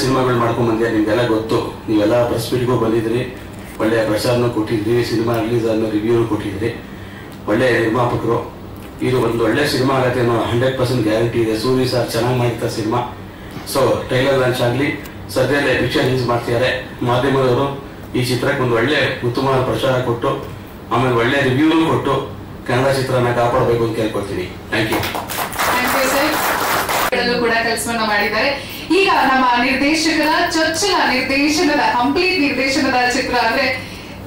ಸಿನಿಮಾಗಳು ಮಾಡ್ಕೊಂಡು ಬಂದೆ, ನಿಮಗೆಲ್ಲ ಗೊತ್ತು. ನೀವೆಲ್ಲ ಪ್ರೆಸ್ ಮೀಟ್ಗೂ ಬಂದಿದ್ರಿ, ಒಳ್ಳೆಯ ಪ್ರಚಾರನೂ ಕೊಟ್ಟಿದ್ರಿ, ಸಿನಿಮಾ ರಿಲೀಸ್ ಆದ ರಿವ್ಯೂ ಕೊಟ್ಟಿದ್ರಿ. ಒಳ್ಳೆಯ ನಿರ್ಮಾಪಕರು. ಇದು ಒಂದು ಒಳ್ಳೆ ಸಿನಿಮಾ ಆಗುತ್ತೆ ಅನ್ನೋ 100% ಗ್ಯಾರಂಟಿ ಇದೆ. ಸೂರಿ ಸರ್ ಚೆನ್ನಾಗಿ ಮಾಡಿರ್ತಾರೆ ಸಿನಿಮಾ. ಸೊ ಟ್ರೈಲರ್ ಲಾಂಚ್ ಆಗಲಿ, ಸದ್ಯದಲ್ಲೇ ಪಿಕ್ಚರ್ ರಿಲೀಸ್ ಮಾಡ್ತಿದ್ದಾರೆ. ಮಾಧ್ಯಮದವರು ಈ ಚಿತ್ರಕ್ಕೆ ಒಂದು ಒಳ್ಳೆ ಉತ್ತಮವಾದ ಪ್ರಚಾರ ಕೊಟ್ಟು, ಆಮೇಲೆ ಒಳ್ಳೆ ರಿವ್ಯೂ ಕೊಟ್ಟು ಕನ್ನಡ ಚಿತ್ರನ ಕಾಪಾಡಬೇಕು ಅಂತ ಕೇಳ್ಕೊಳ್ತೀನಿ. Thank you sir. ಕೂಡ ಕೆಲಸವನ್ನ ಮಾಡಿದ್ದಾರೆ. ಈಗ ನಮ್ಮ ನಿರ್ದೇಶಕರ ಚೊಚ್ಚಲ ನಿರ್ದೇಶನದ ಕಂಪ್ಲೀಟ್ ನಿರ್ದೇಶನದ ಚಿತ್ರ ಅಂದ್ರೆ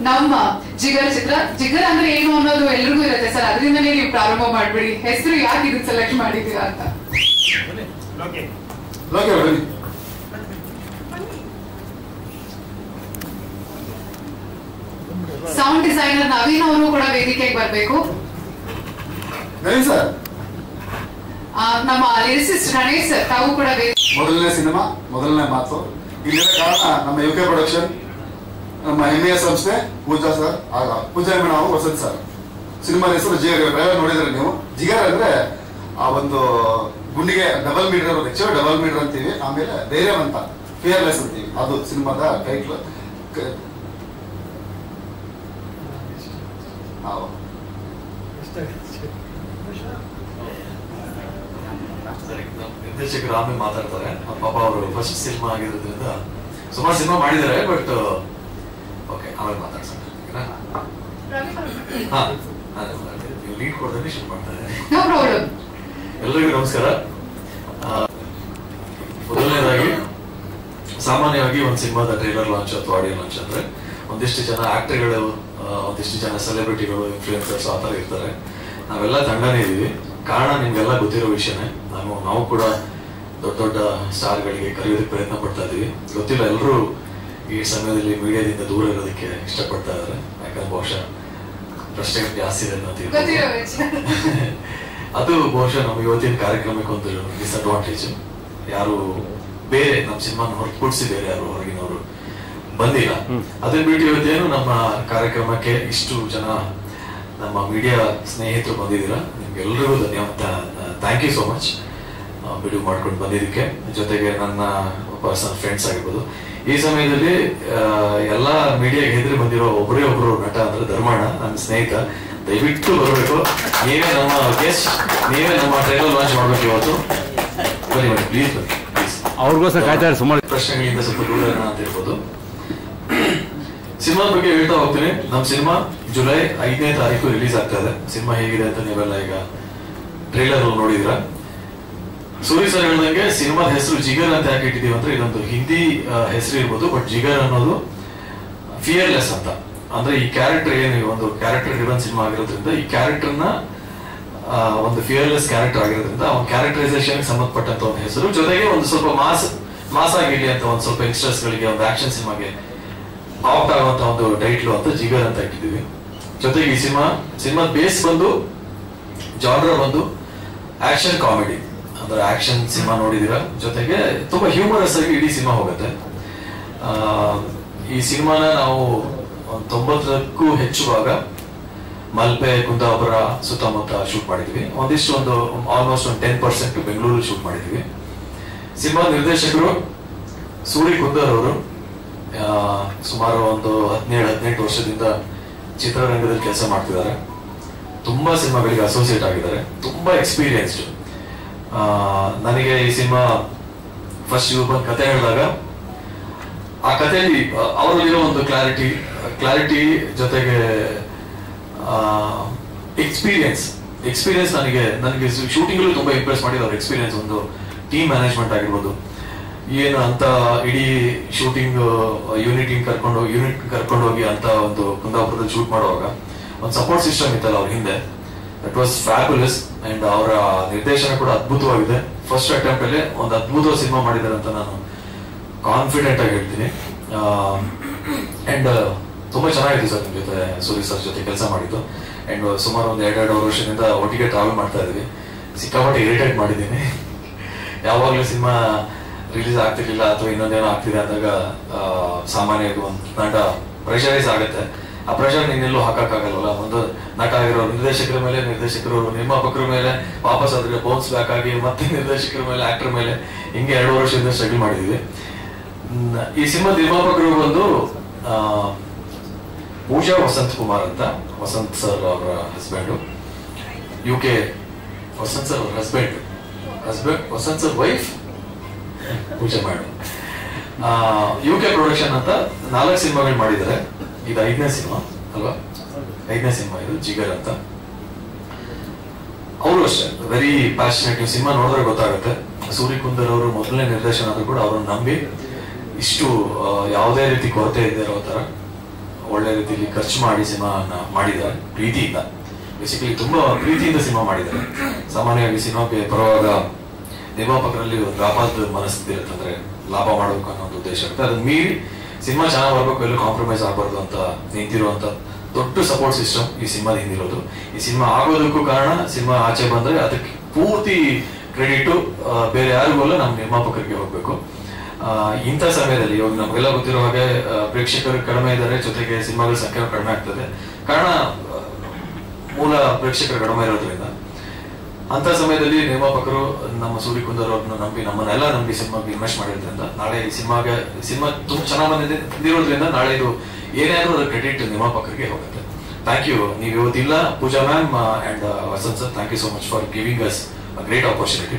ನಮ್ಮ ಜಿಗರ್ ಚಿತ್ರ. ಜಿಗರ್ ಅಂದ್ರೆ ಏನು ಅನ್ನೋದು ಎಲ್ರಿಗೂ ಇರುತ್ತೆ ಸರ್, ಅದರಿಂದನೇ ನೀವು ಪ್ರಾರಂಭ ಮಾಡ್ಬಿಡಿ. ಹೆಸರು ಯಾಕೆ ಇದನ್ನ ಸೆಲೆಕ್ಟ್ ಮಾಡಿದ್ದೀರಾ ಅಂತ. ಸೌಂಡ್ ಡಿಸೈನರ್ ನವೀನ್ ಅವರು ಕೂಡ ವೇದಿಕೆಗೆ ಬರಬೇಕು. ನಮ್ಮ ಲಿರಿಸಿಸ್ಟ್ ಗಣೇಶ್ ಸರ್ ತಾವು ಕೂಡ. ಮೊದಲನೇ ಸಿನಿಮಾ, ಮೊದಲನೇ ಮಾತು. ಇಲ್ಲಿರೋ ಕಾರಣ ನಮ್ಮ ಯುಕೆ ಪ್ರೊಡಕ್ಷನ್, ನಮ್ಮ ಹೆಮ್ಮೆಯ ಸಂಸ್ಥೆ, ಪೂಜಾ ಸರ್, ಪೂಜಾ ಮೇಡಮ್, ವಸಂತ್ ಸರ್. ಸಿನಿಮಾ ಹೆಸರು ಜಿಗರ್. ಡ್ರೈವರ್ ನೋಡಿದ್ರೆ ನೀವು, ಜಿಗರ್ ಅಂದ್ರೆ ಆ ಒಂದು ಗುಂಡಿಗೆ ಡಬಲ್ ಮೀಟರ್ ಇರೋದು, ಹೆಚ್ಚು ಡಬಲ್ ಮೀಟರ್ ಅಂತೀವಿ. ಆಮೇಲೆ ಧೈರ್ಯವಂತ, ಫಿಯರ್ಲೆಸ್ ಅಂತೀವಿ. ಅದು ಸಿನಿಮಾದ ಟೈಟ್ಲ್. ನಿರ್ದೇಶಕರು ಆಮೇಲೆ ಮಾತಾಡ್ತಾರೆ. ಪಾಪ ಅವರು ಫಸ್ಟ್ ಸಿನಿಮಾ ಆಗಿರೋದ್ರಿಂದ ಸುಮಾರು ಸಿನಿಮಾ ಮಾಡಿದ್ದಾರೆ, ಬಟ್ ಓಕೆ ಆಮೇಲೆ ಮಾತಾಡ್ತಾರೆ. ನೀವು ಲೀಡ್ ಕೊಡ್ದಂಗೆ ಶುರು ಮಾಡ್ತಾರೆ. ಎಲ್ರಿಗೂ ನಮಸ್ಕಾರ. ಮೊದಲನೇದಾಗಿ, ಸಾಮಾನ್ಯವಾಗಿ ಒಂದು ಸಿನಿಮಾದ ಟ್ರೈಲರ್ ಲಾಂಚ್ ಅಥವಾ ಆಡಿಯೋ ಲಾಂಚ್ ಅಂದ್ರೆ ಒಂದಿಷ್ಟು ಜನ ಆಕ್ಟರ್ಗಳು, ಒಂದಿಷ್ಟು ಜನ ಸೆಲೆಬ್ರಿಟಿಗಳು, ಇನ್ಫ್ಲೂಯೆನ್ಸರ್ಸ್ ಆ ಥರ ಇರ್ತಾರೆ. ನಾವೆಲ್ಲ ತಂಡನೇ ಇದೀವಿ. ಕಾರಣ ನಿಮ್ಗೆಲ್ಲ ಗೊತ್ತಿರೋ ವಿಷಯನೇ. ನಾವು ಕೂಡ ದೊಡ್ಡ ದೊಡ್ಡ ಸ್ಟಾರ್ಗಳಿಗೆ ಕರೆಯೋದಕ್ಕೆ ಪ್ರಯತ್ನ ಪಡ್ತಾ ಇದೀವಿ. ಗೊತ್ತಿಲ್ಲ, ಎಲ್ಲರೂ ಈ ಸಮಯದಲ್ಲಿ ಮೀಡಿಯಾದಿಂದ ದೂರ ಇರೋದಕ್ಕೆ ಇಷ್ಟಪಡ್ತಾ ಇದ್ದಾರೆ. ಯಾಕಂದ್ರೆ ಬಹುಶಃ ಪ್ರಶ್ನೆಗಳು ಜಾಸ್ತಿ ಇದೆ ಅಂತ. ಅದು ಬಹುಶಃ ನಮ್ಮ ಇವತ್ತಿನ ಕಾರ್ಯಕ್ರಮಕ್ಕೆ ಒಂದು ಡಿಸ್ಅಡ್ವಾಂಟೇಜ್. ಯಾರು ಬೇರೆ ನಮ್ಮ ಸಿನಿಮಾನ ಹೊರತುಪಡಿಸಿ ಬೇರೆ ಯಾರು ಹೊರಗಿನವರು ಬಂದಿಲ್ಲ. ಅದೇ ಬಿಟ್ಟು ಇವತ್ತೇನು ನಮ್ಮ ಕಾರ್ಯಕ್ರಮಕ್ಕೆ ಇಷ್ಟು ಜನ ನಮ್ಮ ಮೀಡಿಯಾ ಸ್ನೇಹಿತರು ಬಂದಿದ್ದೀರಾ, ನಿಮ್ಗೆಲ್ರಿಗೂ ಧನ್ಯವಾದ. ಥ್ಯಾಂಕ್ ಯು ಸೋ ಮಚ್ ಬಿಡುವು ಮಾಡ್ಕೊಂಡು ಬಂದಿದ್ದಕ್ಕೆ. ಜೊತೆಗೆ ನನ್ನ ಪರ್ಸನಲ್ ಫ್ರೆಂಡ್ಸ್ ಆಗಿರ್ಬೋದು. ಈ ಸಮಯದಲ್ಲಿ ಎಲ್ಲ ಮೀಡಿಯಾಗೆ ಹೆದರಿ ಬಂದಿರೋ ಒಬ್ಬರೇ ಒಬ್ರು ನಟ ಅಂದ್ರೆ ಧರ್ಮಣ್ಣ, ನನ್ನ ಸ್ನೇಹಿತ. ದಯವಿಟ್ಟು ಬರಬೇಕು. ನೀವೇ ನಮ್ಮ ಗೆಸ್ಟ್, ನೀವೇ ನಮ್ಮ ಟ್ರೈಲರ್ ಲಾಂಚ್ ಮಾಡ್ಬೇಕು ಇವತ್ತು. ಬನ್ನಿ ಬನ್ನಿ, ಪ್ಲೀಸ್ ಬನ್ನಿ, ಪ್ಲೀಸ್. ಅವ್ರಿಗೋಸ್ಕರ ಕಾಯ್ತಾರೆ. ಸುಮಾರು ಪ್ರಶ್ನೆಗಳಿಂದ ಸ್ವಲ್ಪ ದೂರ ಅಂತ ಇರ್ಬೋದು. ಸಿನಿಮಾ ಬಗ್ಗೆ ಹೇಳ್ತಾ ಹೋಗ್ತೀನಿ. ನಮ್ಮ ಸಿನಿಮಾ ಜುಲೈ 5ನೇ ತಾರೀಕು ರಿಲೀಸ್ ಆಗ್ತಾ ಇದೆ. ಸಿನಿಮಾ ಹೇಗಿದೆ ಅಂತ ನೀವೆಲ್ಲ ಈಗ ಟ್ರೈಲರ್ ನೋಡಿದ್ರ. ಸೂರಿ ಸರ್ ಹೇಳಿದಂಗೆ ಸಿನಿಮಾದ ಹೆಸರು ಜಿಗರ್ ಅಂತ ಯಾಕೆ ಇಟ್ಟಿದೀವಿ ಅಂದ್ರೆ, ಇದೊಂದು ಹಿಂದಿ ಹೆಸರು ಇರ್ಬೋದು, ಬಟ್ ಜಿಗರ್ ಅನ್ನೋದು ಫಿಯರ್ಲೆಸ್ ಅಂತ. ಅಂದ್ರೆ ಈ ಕ್ಯಾರೆಕ್ಟರ್ ಏನು, ಒಂದು ಕ್ಯಾರೆಕ್ಟರ್ ಡ್ರಿವನ್ ಸಿನಿಮಾ ಆಗಿರೋದ್ರಿಂದ ಈ ಕ್ಯಾರೆಕ್ಟರ್ನ ಒಂದು ಫಿಯರ್ಲೆಸ್ ಕ್ಯಾರೆಕ್ಟರ್ ಆಗಿರೋದ್ರಿಂದ ಅವ್ನ ಕ್ಯಾರೆಕ್ಟರೈಸೇಷನ್ ಸಂಬಂಧಪಟ್ಟಂತ ಒಂದು ಹೆಸರು. ಜೊತೆಗೆ ಒಂದು ಸ್ವಲ್ಪ ಮಾಸ್ ಆಗಿರ್ಲಿ ಅಂತ ಒಂದು ಸ್ವಲ್ಪ ಯಂಗ್ಸ್ಟರ್ಸ್ ಗಳಿಗೆ ಒಂದು ಆಕ್ಷನ್ ಸಿನಿಮಾಗೆ ಆಪ್ಟ್ ಆಗುವಂತ ಒಂದು ಟೈಟ್ಲು ಅಂತ ಜಿಗರ್ ಅಂತ ಇಟ್ಟಿದ್ದೀವಿ. ಜೊತೆಗೆ ಈ ಸಿನಿಮಾ ಬೇಸ್ ಬಂದು ಜಾನರ್ ಬಂದು ಆಕ್ಷನ್ ಕಾಮಿಡಿ, ಅಂದ್ರೆ ಆಕ್ಷನ್ ಸಿನಿಮಾ ನೋಡಿದೀರಾ. ಜೊತೆಗೆ ತುಂಬಾ ಹ್ಯೂಮರಸ್ ಆಗಿ ಇಡೀ ಸಿನಿಮಾ ಹೋಗುತ್ತೆ. ಈ ಸಿನಿಮಾನ ನಾವು 90ಕ್ಕೂ ಹೆಚ್ಚು ಭಾಗ ಮಲ್ಪೆ, ಕುಂದಾಪುರ ಸುತ್ತಮುತ್ತ ಶೂಟ್ ಮಾಡಿದ್ವಿ. ಒಂದು ಆಲ್ಮೋಸ್ಟ್ 10% ಬೆಂಗಳೂರಲ್ಲಿ ಶೂಟ್ ಮಾಡಿದ್ವಿ. ಸಿನಿಮಾ ನಿರ್ದೇಶಕರು ಸೂರಿ ಕುಂದರ್ ಅವರು ಸುಮಾರು ಒಂದು 17-18 ವರ್ಷದಿಂದ ಚಿತ್ರರಂಗದಲ್ಲಿ ಕೆಲಸ ಮಾಡ್ತಿದ್ದಾರೆ. ತುಂಬಾ ಸಿನಿಮಾಗಳಿಗೆ ಅಸೋಸಿಯೇಟ್ ಆಗಿದ್ದಾರೆ. ತುಂಬಾ ಎಕ್ಸ್ಪೀರಿಯನ್ಸ್ಡ್. ನನಗೆ ಈ ಸಿನಿಮಾ ಫಸ್ಟ್ ಇವ್ರು ಕತೆ ಹೇಳಿದಾಗ ಆ ಕಥೆಯಲ್ಲಿ ಅವರಲ್ಲಿರೋ ಒಂದು ಕ್ಲಾರಿಟಿ ಜೊತೆಗೆ ಎಕ್ಸ್ಪೀರಿಯನ್ಸ್ ನನಗೆ ಶೂಟಿಂಗ್ ತುಂಬಾ ಇಂಪ್ರೆಸ್ ಮಾಡಿದ ಅವ್ರ ಎಕ್ಸ್ಪೀರಿಯನ್ಸ್. ಒಂದು ಟೀಮ್ ಮ್ಯಾನೇಜ್ಮೆಂಟ್ ಆಗಿರ್ಬೋದು, ಏನು ಅಂತ ಇಡೀ ಶೂಟಿಂಗ್ ಯೂನಿಟ್ ಕರ್ಕೊಂಡೋಗಿ ಅಂತ ಒಂದು ಕುಂದಾಪುರದಲ್ಲಿ ಶೂಟ್ ಮಾಡುವಾಗ ಒಂದು ಸಪೋರ್ಟ್ ಸಿಸ್ಟಮ್ ಇತ್ತಲ್ಲ ಅವ್ರ ಹಿಂದೆ, ದಟ್ ವಾಸ್ ಫ್ಯಾಬುಲಸ್. ಅಂಡ್ ಅವರ ನಿರ್ದೇಶನ ಕೂಡ ಅದ್ಭುತವಾಗಿದೆ. ಫಸ್ಟ್ ಅಟೆಂಪ್ಟ್ ಅಲ್ಲಿ ಒಂದು ಅದ್ಭುತ ಸಿನಿಮಾ ಮಾಡಿದ್ದಾರೆ ಅಂತ ನಾನು ಕಾನ್ಫಿಡೆಂಟ್ ಆಗಿ ಹೇಳ್ತೀನಿ. ಅಂಡ್ ತುಂಬಾ ಚೆನ್ನಾಗಿತ್ತು ಸರ್ ನಿಮ್ ಜೊತೆ, ಸೂರಿ ಸರ್ ಜೊತೆ ಕೆಲಸ ಮಾಡಿದ್ದು. ಅಂಡ್ ಸುಮಾರು ಒಂದು 2.5 ವರ್ಷದಿಂದ ಒಟ್ಟಿಗೆ ಟ್ರಾವೆಲ್ ಮಾಡ್ತಾ ಇದೀವಿ. ಸಿಕ್ಕಾಪಟ್ಟೆ ಇರಿಟೇಟ್ ಮಾಡಿದ್ದೀನಿ. ಯಾವಾಗ್ಲೂ ಸಿನಿಮಾ ರಿಲೀಸ್ ಆಗ್ತಿರ್ಲಿಲ್ಲ ಅಥವಾ ಇನ್ನೊಂದೇನೋ ಆಗ್ತಿದೆ ಅಂದಾಗ ಸಾಮಾನ್ಯವಾಗಿ ಒಂದು ನಟ ಪ್ರೆಷರೈಸ್ ಆಗುತ್ತೆ. ಆ ಪ್ರೆಷರ್ ನೀನೆಲ್ಲೂ ಹಾಕಕ್ಕಾಗಲ್ವಲ್ಲ. ಒಂದು ನಟ ಆಗಿರೋ ನಿರ್ದೇಶಕರು ನಿರ್ಮಾಪಕರ ಮೇಲೆ ವಾಪಸ್ ಅದ್ರ ಬೌನ್ಸ್ ಬ್ಯಾಕ್ ಆಗಿ ಮತ್ತೆ ನಿರ್ದೇಶಕರ ಮೇಲೆ, ಆಕ್ಟರ್ ಮೇಲೆ, ಹಿಂಗೆ 2 ವರ್ಷದಿಂದ ಸ್ಟ್ರಗಲ್ ಮಾಡಿದೀವಿ. ಈ ಸಿನಿಮಾ ನಿರ್ಮಾಪಕರು ಬಂದು ಪೂಜಾ ವಸಂತ್ ಕುಮಾರ್ ಅಂತ, ವಸಂತ್ ಸರ್ ಅವರ ಹಸ್ಬೆಂಡು, UK ವಸಂತ್ ಸರ್ ಅವ್ರ ಹಸ್ಬೆಂಡ್ ವಸಂತ್ ಸರ್ ವೈಫ್ ಪೂಜಾ ಮೇಡಮ್. UK ಪ್ರೊಡಕ್ಷನ್ ಅಂತ 4 ಸಿನಿಮಾಗಳು ಮಾಡಿದ್ದಾರೆ. ಇದು 5ನೇ ಸಿನಿಮಾ ಅಲ್ವಾ? 5ನೇ ಸಿನಿಮಾ ಇದು, ಜಿಗರ್ ಅಂತ. ಅವರು ಅಷ್ಟೇ ವೆರಿ ಪ್ಯಾಷನೇಟ್. ನೀವು ಸಿನಿಮಾ ನೋಡಿದ್ರೆ ಗೊತ್ತಾಗುತ್ತೆ. ಸೂರ್ಯಕುಂದರ್ ಅವರು ಮೊದಲನೇ ನಿರ್ದೇಶನ ಆದ್ರೂ ಕೂಡ ಅವ್ರನ್ನ ನಂಬಿ ಇಷ್ಟು ಯಾವುದೇ ರೀತಿ ಕೊರತೆ ಇದ್ದೇ ಇರೋ ತರ ಒಳ್ಳೆ ರೀತಿಯಲ್ಲಿ ಖರ್ಚು ಮಾಡಿ ಸಿನಿಮಾನ ಮಾಡಿದ್ದಾರೆ. ಪ್ರೀತಿಯಿಂದ, ಬೇಸಿಕಲಿ ತುಂಬಾ ಪ್ರೀತಿಯಿಂದ ಸಿನಿಮಾ ಮಾಡಿದ್ದಾರೆ. ಸಾಮಾನ್ಯವಾಗಿ ಸಿನಿಮಾಗೆ ಬರುವಾಗ ನಿರ್ಮಾಪಕರಲ್ಲಿ ಲಾಭದ ಮನಸ್ಥಿತಿ ಅಂದ್ರೆ ಲಾಭ ಮಾಡಬೇಕು ಅನ್ನೋ ಒಂದು ಉದ್ದೇಶ ಇರುತ್ತೆ. ಅದನ್ನ ಮೀರಿ ಸಿನಿಮಾ ಚೆನ್ನಾಗಿ ಬರ್ಬೇಕು, ಎಲ್ಲೂ ಕಾಂಪ್ರಮೈಸ್ ಆಗಬಾರ್ದು ಅಂತ ನಿಂತಿರುವಂತ ದೊಡ್ಡ ಸಪೋರ್ಟ್ ಸಿಸ್ಟಮ್ ಈ ಸಿನಿಮಾದ ಹಿಂದಿರೋದು. ಈ ಸಿನಿಮಾ ಆಗೋದಕ್ಕೂ ಕಾರಣ, ಸಿನಿಮಾ ಆಚೆ ಬಂದ್ರೆ ಅದಕ್ಕೆ ಪೂರ್ತಿ ಕ್ರೆಡಿಟ್ ಬೇರೆ ಯಾರಿಗೂ ಅಲ್ಲ, ನಮ್ಮ ನಿರ್ಮಾಪಕರಿಗೆ ಹೋಗ್ಬೇಕು. ಇಂಥ ಸಮಯದಲ್ಲಿ ಇವಾಗ ನಮಗೆಲ್ಲ ಗೊತ್ತಿರೋ ಹಾಗೆ ಪ್ರೇಕ್ಷಕರು ಕಡಿಮೆ ಇದ್ದಾರೆ, ಜೊತೆಗೆ ಸಿನಿಮಾಗಳ ಸಂಖ್ಯೆ ಕಡಿಮೆ ಆಗ್ತದೆ. ಕಾರಣ ಮೂಲ ಪ್ರೇಕ್ಷಕರು ಕಡಿಮೆ ಇರೋದ್ರಿಂದ. ಅಂತ ಸಮಯದಲ್ಲಿ ನಿರ್ಮಾಪಕರು ನಮ್ಮ ಸೂರ್ಯಕುಂದರ್ ಅವ್ರನ್ನ ನಂಬಿ, ನಮ್ಮನ್ನೆಲ್ಲ ನಂಬಿ ಸಿನಿಮಾಗೆ ಇನ್ವೆಸ್ಟ್ ಮಾಡಿರೋದ್ರಿಂದ ನಾಳೆ ಈ ಸಿನಿಮಾ ತುಂಬಾ ಚೆನ್ನಾಗಿ ಬಂದಿರೋದ್ರಿಂದ ನಾಳೆ ಇದು ಏನಾದ್ರೂ ಅದರ ಕ್ರೆಡಿಟ್ ನಿರ್ಮಾಪಕರಿಗೆ ಹೋಗುತ್ತೆ. Thank you. ನೀವು ಇವತ್ತಿಲ್ಲ Pooja ma'am and Vasanth sir, thank you so much for giving us a great opportunity.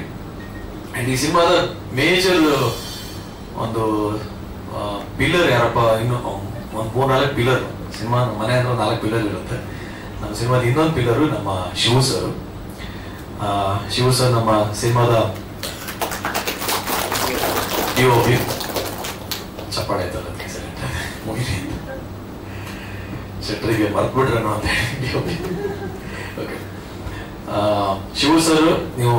And ಈ ಸಿನಿಮಾದ ಮೇಜರ್ ಒಂದು ಪಿಲ್ಲರ್ ಯಾರಪ್ಪ, ಇನ್ನು ಒಂದು 3-4 ಪಿಲ್ಲರ್. ಸಿನಿಮಾ ಮನೆ ಅಂದ್ರೆ 4 ಪಿಲ್ಲರ್ ಇರುತ್ತೆ. ನಮ್ಮ ಸಿನಿಮಾದ ಇನ್ನೊಂದು ಪಿಲ್ಲರು ನಮ್ಮ ಶಿವು ಸರ್. ಶಿವು ಸರ್ ನಮ್ಮ ಸಿನಿಮಾದ DOP. ಚಪ್ಪಾಳೆ ಆಯ್ತಲ್ಲ ಮುಗಿಲಿ, ಶೆಟ್ರಿಗೆ ಮರ್ತ್ಬಿಟ್ರೇನೋ ಅಂತ DOP. ಓಕೆ, ಶಿವು ಸರ್ ನೀವು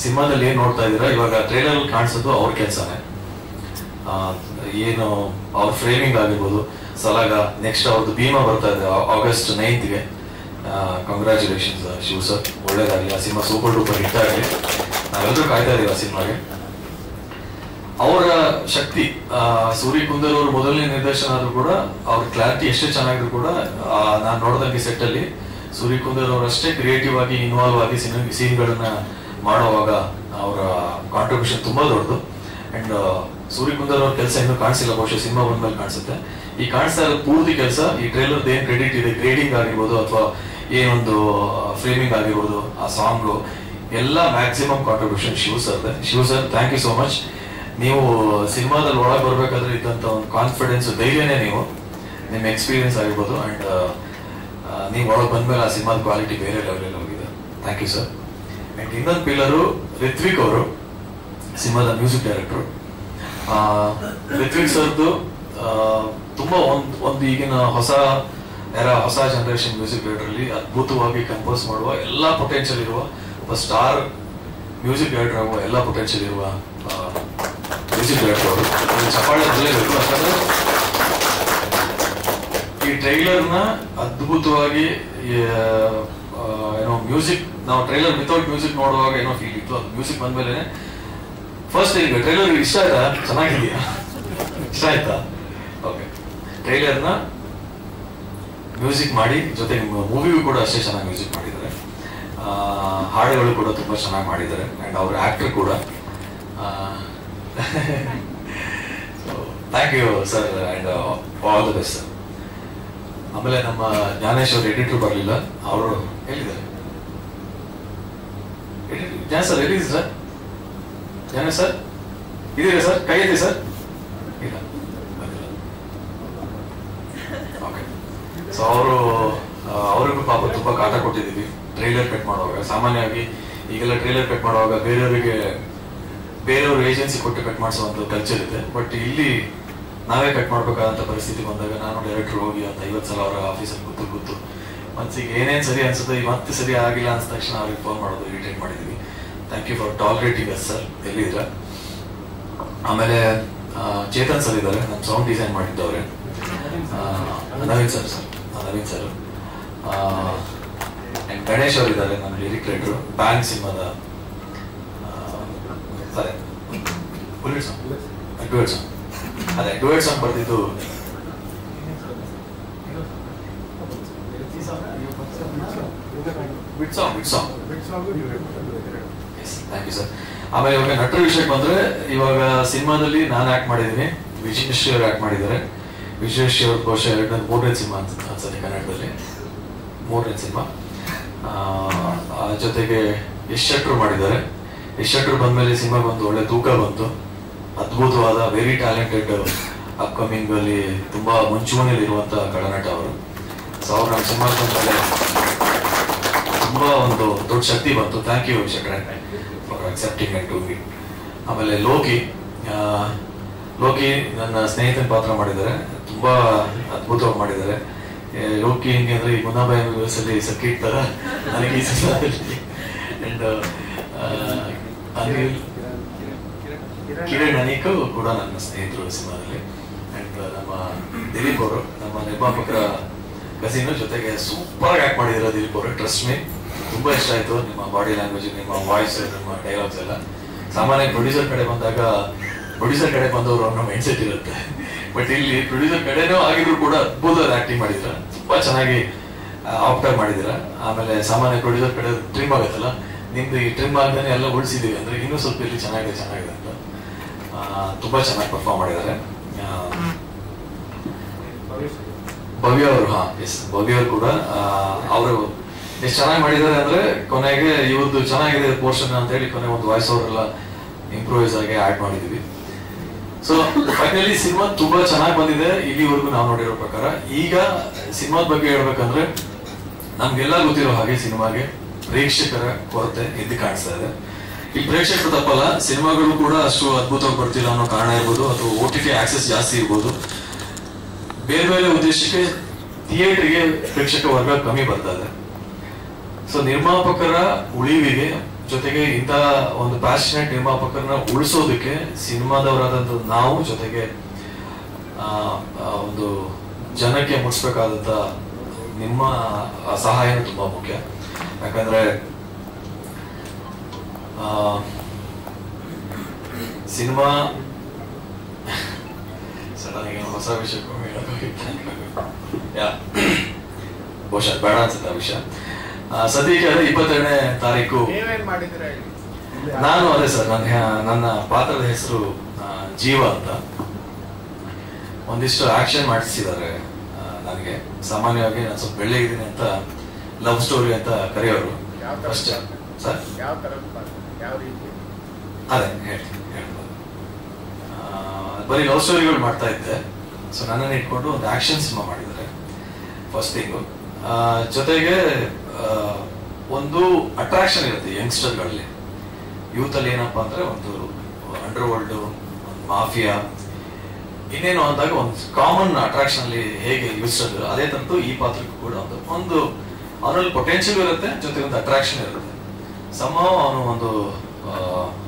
ಸಿನಿಮಾದಲ್ಲಿ ಏನ್ ನೋಡ್ತಾ ಇದ್ದೀರಾ, ಇವಾಗ ಟ್ರೈಲರ್ ಕಾಣಿಸೋದು ಅವ್ರ ಕೆಲಸನೇ. ಏನು ಅವ್ರ ಫ್ರೇಮಿಂಗ್ ಆಗಿರ್ಬೋದು, ಸಲಾಗ, ನೆಕ್ಸ್ಟ್ ಅವ್ರದ್ದು ಭೀಮಾ ಬರ್ತಾ ಇದೆ August 9th. Congratulations Shiv sir, ಒಳ್ಳೇದಾಗಲಿ. ಆ ಸಿನಿಮಾ ಸೂಪರ್ ಡೂಪರ್ ಹಿಟ್ ಆಗಲಿ. ನಾವೆಲ್ಲರೂ ಕಾಯ್ತಾ ಇದೀವಿ ಆ ಸಿನಿಮಾಗೆ. ಅವರ ಶಕ್ತಿ, ಸೂರ್ಯಕುಂದರ್ ಅವರು ಮೊದಲನೇ ನಿರ್ದೇಶನ ಆದ್ರೂ ಕೂಡ ಅವ್ರ ಕ್ಲಾರಿಟಿ ಎಷ್ಟೇ ಚೆನ್ನಾಗಿದ್ರು ಕೂಡ ನಾನು ನೋಡಿದಂಗೆ ಸೆಟ್ ಅಲ್ಲಿ ಸೂರ್ಯಕುಂದರ್ ಅವರಷ್ಟೇ ಕ್ರಿಯೇಟಿವ್ ಆಗಿ ಇನ್ವಾಲ್ವ್ ಆಗಿ ಸೀನ್ಗಳನ್ನ ಮಾಡುವಾಗ ಅವರ ಕಾಂಟ್ರಿಬ್ಯೂಷನ್ ತುಂಬಾ ದೊಡ್ಡದು. ಅಂಡ್ ಸೂರ್ಯಕುಂದರ್ ಅವ್ರ ಕೆಲಸ ಇನ್ನೂ ಕಾಣಿಸಿಲ್ಲ, ಬಹುಶಃ ಸಿನಿಮಾ ಬಂದ್ಮೇಲೆ ಕಾಣಿಸುತ್ತೆ. ಈ ಕಾಣಿಸ್ತಾ ಇರೋ ಪೂರ್ತಿ ಕೆಲಸ, ಈ ಟ್ರೈಲರ್ ಏನ್ ಕ್ರೆಡಿಟ್ ಇದೆ, ಗ್ರೇಡಿಂಗ್ ಆಗಿರ್ಬೋದು ಅಥವಾ ಏನೊಂದು ಫ್ರೇಮಿಂಗ್ ಆಗಿರ್ಬೋದು, ಆ ಸಾಂಗ್ ಎಲ್ಲ maximum contribution Shiv sir. Shiv sir, thank you so much. ನೀವು ಸಿನಿಮಾದಲ್ಲಿ ಒಳಗೆ ಬರ್ಬೇಕಾದ್ರೆ ಇದ್ದಂತ ಒಂದು ಕಾನ್ಫಿಡೆನ್ಸ್, ಧೈರ್ಯನೇ ನೀವು, ನಿಮ್ಮ ಎಕ್ಸ್ಪೀರಿಯನ್ಸ್ ಆಗಿರ್ಬೋದು. ಅಂಡ್ ನೀವು ಒಳಗೆ ಬಂದ್ಮೇಲೆ ಆ ಸಿನಿಮಾದ ಕ್ವಾಲಿಟಿ ಬೇರೆ ಲೆವೆಲ್ ಹೋಗಿದೆ. Thank you sir. ಅಂಡ್ ಇನ್ನೊಂದು ಪಿಲ್ಲರು ರಿತ್ವಿಕ್ ಅವರು, ಸಿನಿಮಾದ ಮ್ಯೂಸಿಕ್ ಡೈರೆಕ್ಟರ್. ರಿತ್ವಿಕ್ ಸರ್ದು ತುಂಬಾ ಒಂದು ಈಗಿನ ಹೊಸ ಜನರೇಷನ್ ಮ್ಯೂಸಿಕ್ ಡೈರೆಕ್ಟರ್ ಅಲ್ಲಿ ಅದ್ಭುತವಾಗಿ ಕಂಪೋಸ್ ಮಾಡುವ ಎಲ್ಲ ಪೊಟೆನ್ಷಿಯಲ್ ಇರುವ ಒಬ್ಬ ಸ್ಟಾರ್ ಮ್ಯೂಸಿಕ್ ಡೈರೆಕ್ಟರ್ ಆಗುವ ಎಲ್ಲ ಪೊಟೆನ್ಷಿಯಲ್ ಇರುವ ಮ್ಯೂಸಿಕ್ ಡೈರೆಕ್ಟರ್ ಅವರು. ಚಪ್ಪಾಳೆ ಬರಲೇಬೇಕು. ಯಾಕಂದ್ರೆ ಈ ಟ್ರೈಲರ್ನ ಅದ್ಭುತವಾಗಿ ಏನೋ ಮ್ಯೂಸಿಕ್, ನಾವು ಟ್ರೈಲರ್ ವಿತೌಟ್ ಮ್ಯೂಸಿಕ್ ನೋಡುವಾಗ ಏನೋ ಫೀಲ್ ಇತ್ತು. ಅದು ಮ್ಯೂಸಿಕ್ ಬಂದ್ಮೇಲೆ ಫಸ್ಟ್ ಈಗ ಟ್ರೈಲರ್ ಇಷ್ಟ ಆಯ್ತಾ, ಚೆನ್ನಾಗಿದೆಯಾ, ಇಷ್ಟ ಆಯ್ತಾ? ಓಕೆ, ಟ್ರೈಲರ್ನ ಮ್ಯೂಸಿಕ್ ಮಾಡಿ, ಜೊತೆಗೆ ಮೂವಿಗೂ ಕೂಡ ಅಷ್ಟೇ ಚೆನ್ನಾಗಿ ಮ್ಯೂಸಿಕ್ ಮಾಡಿದ್ದಾರೆ. ಹಾಡುಗಳು ಕೂಡ ತುಂಬಾ ಚೆನ್ನಾಗಿ ಮಾಡಿದ್ದಾರೆ. ಅಂಡ್ ಅವ್ರ ಆಕ್ಟರ್ ಕೂಡ. Thank you sir and all the best sir. ಆಮೇಲೆ ನಮ್ಮ ಜ್ಞಾನೇಶ್ ಅವರು ಎಡಿಟರ್ ಬರಲಿಲ್ಲ, ಅವರು ಹೇಳಿದ್ದಾರೆ. ಜ್ಞಾನ ಸರ್ ಎಲ್ಲಿದೆ ಸರ್? ಜ್ಞಾನೇಶ್ ಸರ್ ಇದೀರಾ ಸರ್? ಕೈ ಎತ್ತಿ ಸರ್. ಇಲ್ಲ, ಓಕೆ. ಸೊ ಅವ್ರಿಗೂ ಪಾಪ ತುಂಬಾ ಕಾಟ ಕೊಟ್ಟಿದ್ದೀವಿ ಟ್ರೈಲರ್ ಕಟ್ ಮಾಡುವಾಗ. ಸಾಮಾನ್ಯವಾಗಿ ಈಗೆಲ್ಲ ಟ್ರೈಲರ್ ಕಟ್ ಮಾಡುವಾಗ ಬೇರೆಯವ್ರ ಏಜೆನ್ಸಿ ಕೊಟ್ಟು ಕಟ್ ಮಾಡಿಸುವಂತ ಕಲ್ಚರ್ ಇದೆ. ಬಟ್ ಇಲ್ಲಿ ನಾವೇ ಕಟ್ ಮಾಡ್ಬೇಕಾದಂತ ಪರಿಸ್ಥಿತಿ ಬಂದಾಗ ನಾನು ಡೈರೆಕ್ಟರ್ ಹೋಗಿ ಅಂತ 50 ಸಲ ಅವರ ಆಫೀಸಲ್ಲಿ ಕೂತು ಮನ್ಸಿಗೆ ಏನೇನ್ ಸರಿ ಅನ್ಸುತ್ತೆ, ಮತ್ತೆ ಸರಿ ಆಗಿಲ್ಲ ಅನ್ಸ ತಕ್ಷಣ ಅವ್ರಿಗೆ ಫೋನ್ ಮಾಡೋದು, ಇರಿಟೇಟ್ ಮಾಡಿದೀವಿ. Thank you for tolerating us sir. ಎಲ್ಲಿದ್ರ? ಆಮೇಲೆ ಚೇತನ್ ಸರ್ ಇದ್ದಾರೆ, ನಮ್ಮ ಸೌಂಡ್ ಡಿಸೈನ್ ಮಾಡಿದ್ದವ್ರೆ. ನವೀನ್ ಸರ್ ಅಂಡ್ ಗಣೇಶ್ ಅವರು ಇದ್ದಾರೆ, ನಮ್ಮ ಲಿರಿಕ್ ರೈಟರ್. ಬ್ಯಾಂಕ್ ಸಿನಿಮಾದ ಡ್ಯುಯೆಟ್ ಸಾಂಗ್, ಅದೇ ಡ್ಯುಯೆಟ್ ಸಾಂಗ್ ಬರ್ತಿದ್ದು bit song. Thank you sir. ಆಮೇಲೆ ಇವಾಗ ನಟರ ವಿಷಯಕ್ಕೆ ಬಂದ್ರೆ, ಇವಾಗ ಸಿನಿಮಾದಲ್ಲಿ ನಾನು ಆಕ್ಟ್ ಮಾಡಿದ್ದೀನಿ. ವಿಜಯಶ್ರೀ ಅವರು ಆಕ್ಟ್ ಮಾಡಿದ್ದಾರೆ. ವಿಜಯಶ್ರೀ ಅವ್ರ ಬಹುಶಃ ಮೂರನೇ ಸಿನಿಮಾ ಅನ್ಸುತ್ತೆ ಕನ್ನಡದಲ್ಲಿ, ಮೂರನೇ ಸಿನಿಮಾ. ಜೊತೆಗೆ ಯಶ್ ಶೆಟ್ರು ಮಾಡಿದ್ದಾರೆ. ಯಶ್ ಶೆಟ್ರು ಬಂದ್ಮೇಲೆ ಸಿನಿಮಾ ಬಂದು ಒಳ್ಳೆ ತೂಕ ಬಂತು. ಅದ್ಭುತವಾದ ವೆರಿ ಟ್ಯಾಲೆಂಟೆಡ್ ಅಪ್ಕಮಿಂಗ್ ಅಲ್ಲಿ ತುಂಬಾ ಮುಂಚೂಣಿಯಲ್ಲಿ ಇರುವಂತ ಕಳನಟ ಅವರು. ಸೊ ಅವ್ರು ನಮ್ಮ ಸಿನಿಮಾ ಬಂದ್ಮೇಲೆ ತುಂಬಾ ಒಂದು ದೊಡ್ಡ ಶಕ್ತಿ ಬಂತು. ಥ್ಯಾಂಕ್ ಯು ಶೆಟ್ರೆ for accepting and doing it. ಆಮೇಲೆ ಲೋಕಿ ನನ್ನ ಸ್ನೇಹಿತನ ಪಾತ್ರ ಮಾಡಿದ್ದಾರೆ, ತುಂಬಾ ಅದ್ಭುತವಾಗಿ ಮಾಡಿದ್ದಾರೆ. ಲೋಕಿ ಹೆಂಗೆ ಅಂದ್ರೆ ಈ ಮುನಾಬಾಯಿ ಅಲ್ಲಿ ಸಕೀಟ್ ತರ ನನಗೆ ಈ ಸಿನಿಮಾದಲ್ಲಿ. ಅಂಡ್ ಅನಿಲ್ ಕಿರಣ್ ಅನೇಕು ಕೂಡ ನನ್ನ ಸ್ನೇಹಿತರು ಸಿನಿಮಾದಲ್ಲಿ. ಅಂಡ್ ನಮ್ಮ ದಿಲೀಪ್ ಅವರು ನಮ್ಮ ನಿರ್ಮಾಪಕರ ಕಸಿನ್, ಜೊತೆಗೆ ಸೂಪರ್ ಆಗಿ ಆಕ್ಟ್ ಮಾಡಿದ್ರು ದಿಲೀಪ್ ಅವರು. ಟ್ರಸ್ಟ್ ಮೀ, ತುಂಬಾ ಇಷ್ಟ ಆಯ್ತು ನಿಮ್ಮ ಬಾಡಿ ಲ್ಯಾಂಗ್ವೇಜ್, ನಿಮ್ಮ ವಾಯ್ಸ್, ನಿಮ್ಮ ಡೈಲಾಗ್ಸ್ ಎಲ್ಲ. ಸಾಮಾನ್ಯ ಪ್ರೊಡ್ಯೂಸರ್ ಕಡೆ ಬಂದವರು ಅನ್ನೋ ಮೈಂಡ್ ಸೆಟ್ ಇರುತ್ತೆ. ಬಟ್ ಇಲ್ಲಿ ಪ್ರೊಡ್ಯೂಸರ್ ಕಡೆನೂ ಆಗಿದ್ರು ಕೂಡ ಅದ್ಭುತವಾದ ಆಕ್ಟಿಂಗ್ ಮಾಡಿದ್ರ, ತುಂಬಾ ಚೆನ್ನಾಗಿ ಆಪ್ಟಾಗಿ ಮಾಡಿದಿರ. ಆಮೇಲೆ ಸಾಮಾನ್ಯ ಪ್ರೊಡ್ಯೂಸರ್ ಕಡೆ ಟ್ರಿಮ್ ಆಗುತ್ತಲ್ಲ, ನಿಮ್ದು ಈ ಟ್ರಿಮ್ ಆಗದೇನೆ ಎಲ್ಲ ಉಳಿಸಿದೀವಿ ಅಂದ್ರೆ ಇನ್ನೂ ಸ್ವಲ್ಪ ಇಲ್ಲಿ ಚೆನ್ನಾಗಿದೆ ಅಂತ ತುಂಬಾ ಚೆನ್ನಾಗಿ ಪರ್ಫಾರ್ಮ್ ಮಾಡಿದ್ದಾರೆ. ಭವ್ಯ ಅವರು, ಭವ್ಯ ಅವರು ಕೂಡ ಅವರು ಎಷ್ಟು ಚೆನ್ನಾಗಿ ಮಾಡಿದ್ದಾರೆ ಅಂದ್ರೆ ಕೊನೆಗೆ ಇವ್ರದ್ದು ಚೆನ್ನಾಗಿದೆ ಪೋರ್ಷನ್ ಅಂತ ಹೇಳಿ ಕೊನೆಗೆ ಒಂದು ವಾಯ್ಸ್ ಅವರೆಲ್ಲ ಇಂಪ್ರೂವೈಸ್ ಆಗಿ ಆಡ್ ಮಾಡಿದೀವಿ. ಸೊ ಫೈನಲಿ ಸಿನಿಮಾ ತುಂಬಾ ಚೆನ್ನಾಗಿ ಬಂದಿದೆ ಇಲ್ಲಿವರೆಗೂ ನಾವು ನೋಡಿರೋ ಪ್ರಕಾರ. ಈಗ ಸಿನಿಮಾದ ಬಗ್ಗೆ ಹೇಳ್ಬೇಕಂದ್ರೆ ನಮ್ಗೆಲ್ಲ ಗೊತ್ತಿರೋ ಹಾಗೆ ಸಿನಿಮಾಗೆ ಪ್ರೇಕ್ಷಕರ ಕೊರತೆ ಎದ್ದು ಕಾಣಿಸ್ತಾ ಇದೆ. ಈ ಪ್ರೇಕ್ಷಕರು ತಪ್ಪಲ್ಲ, ಸಿನಿಮಾಗಳು ಕೂಡ ಅಷ್ಟು ಅದ್ಭುತವಾಗಿ ಬರ್ತಿಲ್ಲ ಅನ್ನೋ ಕಾರಣ ಇರ್ಬೋದು, ಅಥವಾ OTT ಆಕ್ಸೆಸ್ ಜಾಸ್ತಿ ಇರ್ಬೋದು. ಬೇರೆ ಬೇರೆ ಉದ್ದೇಶಕ್ಕೆ ಥಿಯೇಟರ್ಗೆ ಪ್ರೇಕ್ಷಕ ವರ್ಗ ಕಮ್ಮಿ ಬರ್ತಾ ಇದೆ. ಸೊ ನಿರ್ಮಾಪಕರ ಉಳಿವಿಗೆ, ಜೊತೆಗೆ ಇಂಥ ಒಂದು ಪ್ಯಾಷನೇಟ್ ನಿರ್ಮಾಪಕರನ್ನ ಉಳಿಸೋದಕ್ಕೆ ಸಿನಿಮಾದವರಾದಂಥ ನಾವು, ಜೊತೆಗೆ ಒಂದು ಜನಕ್ಕೆ ಮುಟ್ಸ್ಬೇಕಾದಂತ ನಿಮ್ಮ ಸಹಾಯ ತುಂಬಾ ಮುಖ್ಯ. ಯಾಕಂದ್ರೆ ಸಿನಿಮಾ ಸಡನ್ ಹೊಸ ವಿಷಯಕ್ಕೂ ಬಹುಶಃ ಬೇಡ ಅನ್ಸುತ್ತೆ ಆ ವಿಷಯ. ಸದ್ಯಕ್ಕೆ 22ನೇ ತಾರೀಕು ನಾನು ಅದೇ ಸರ್, ನನ್ನ ಪಾತ್ರದ ಹೆಸರು ಜೀವ ಅಂತ. ಒಂದಿಷ್ಟು ಆಕ್ಷನ್ ಮಾಡಿಸಿದ್ದಾರೆ ನನಗೆ. ಸಾಮಾನ್ಯವಾಗಿ ನಾನು ಸ್ವಲ್ಪ ಬೆಳ್ಳಿಗಿದ್ದೀನಿ ಅಂತ ಲವ್ ಸ್ಟೋರಿ ಅಂತ ಕರೆಯೋರು ಅಷ್ಟೇ ಸರ್. ಅದೇ ಹೇಳ್ಬೋದು, ಬರೀ ಲವ್ ಸ್ಟೋರಿಗಳು ಮಾಡ್ತಾ ಇದ್ದೆ. ಸೊ ನನ್ನನ್ನು ಇಟ್ಕೊಂಡು ಒಂದು ಆಕ್ಷನ್ ಸಿನಿಮಾ ಮಾಡಿದ್ದಾರೆ ಫಸ್ಟ್ ಥಿಂಗು. ಜೊತೆಗೆ ಒಂದು ಅಟ್ರಾಕ್ಷನ್ ಇರುತ್ತೆ ಯಂಗ್ಸ್ಟರ್ಗಳಲ್ಲಿ, ಯೂತ್ ಅಲ್ಲಿ. ಏನಪ್ಪಾ ಅಂದ್ರೆ ಒಂದು ಅಂಡರ್ ವರ್ಲ್ಡ್, ಒಂದು ಮಾಫಿಯಾ, ಇನ್ನೇನು ಅಂದಾಗ ಒಂದು ಕಾಮನ್ ಅಟ್ರಾಕ್ಷನ್ ಅಲ್ಲಿ ಹೇಗೆ ಯೂಸ್ಟರ್, ಅದೇ ತಂತು ಈ ಪಾತ್ರಕ್ಕೂ ಕೂಡ ಒಂದು ಅವನಲ್ಲಿ ಪೊಟೆನ್ಶಿಯಲ್ ಇರುತ್ತೆ, ಜೊತೆಗೆ ಒಂದು ಅಟ್ರಾಕ್ಷನ್ ಇರುತ್ತೆ. ಅವನು ಒಂದು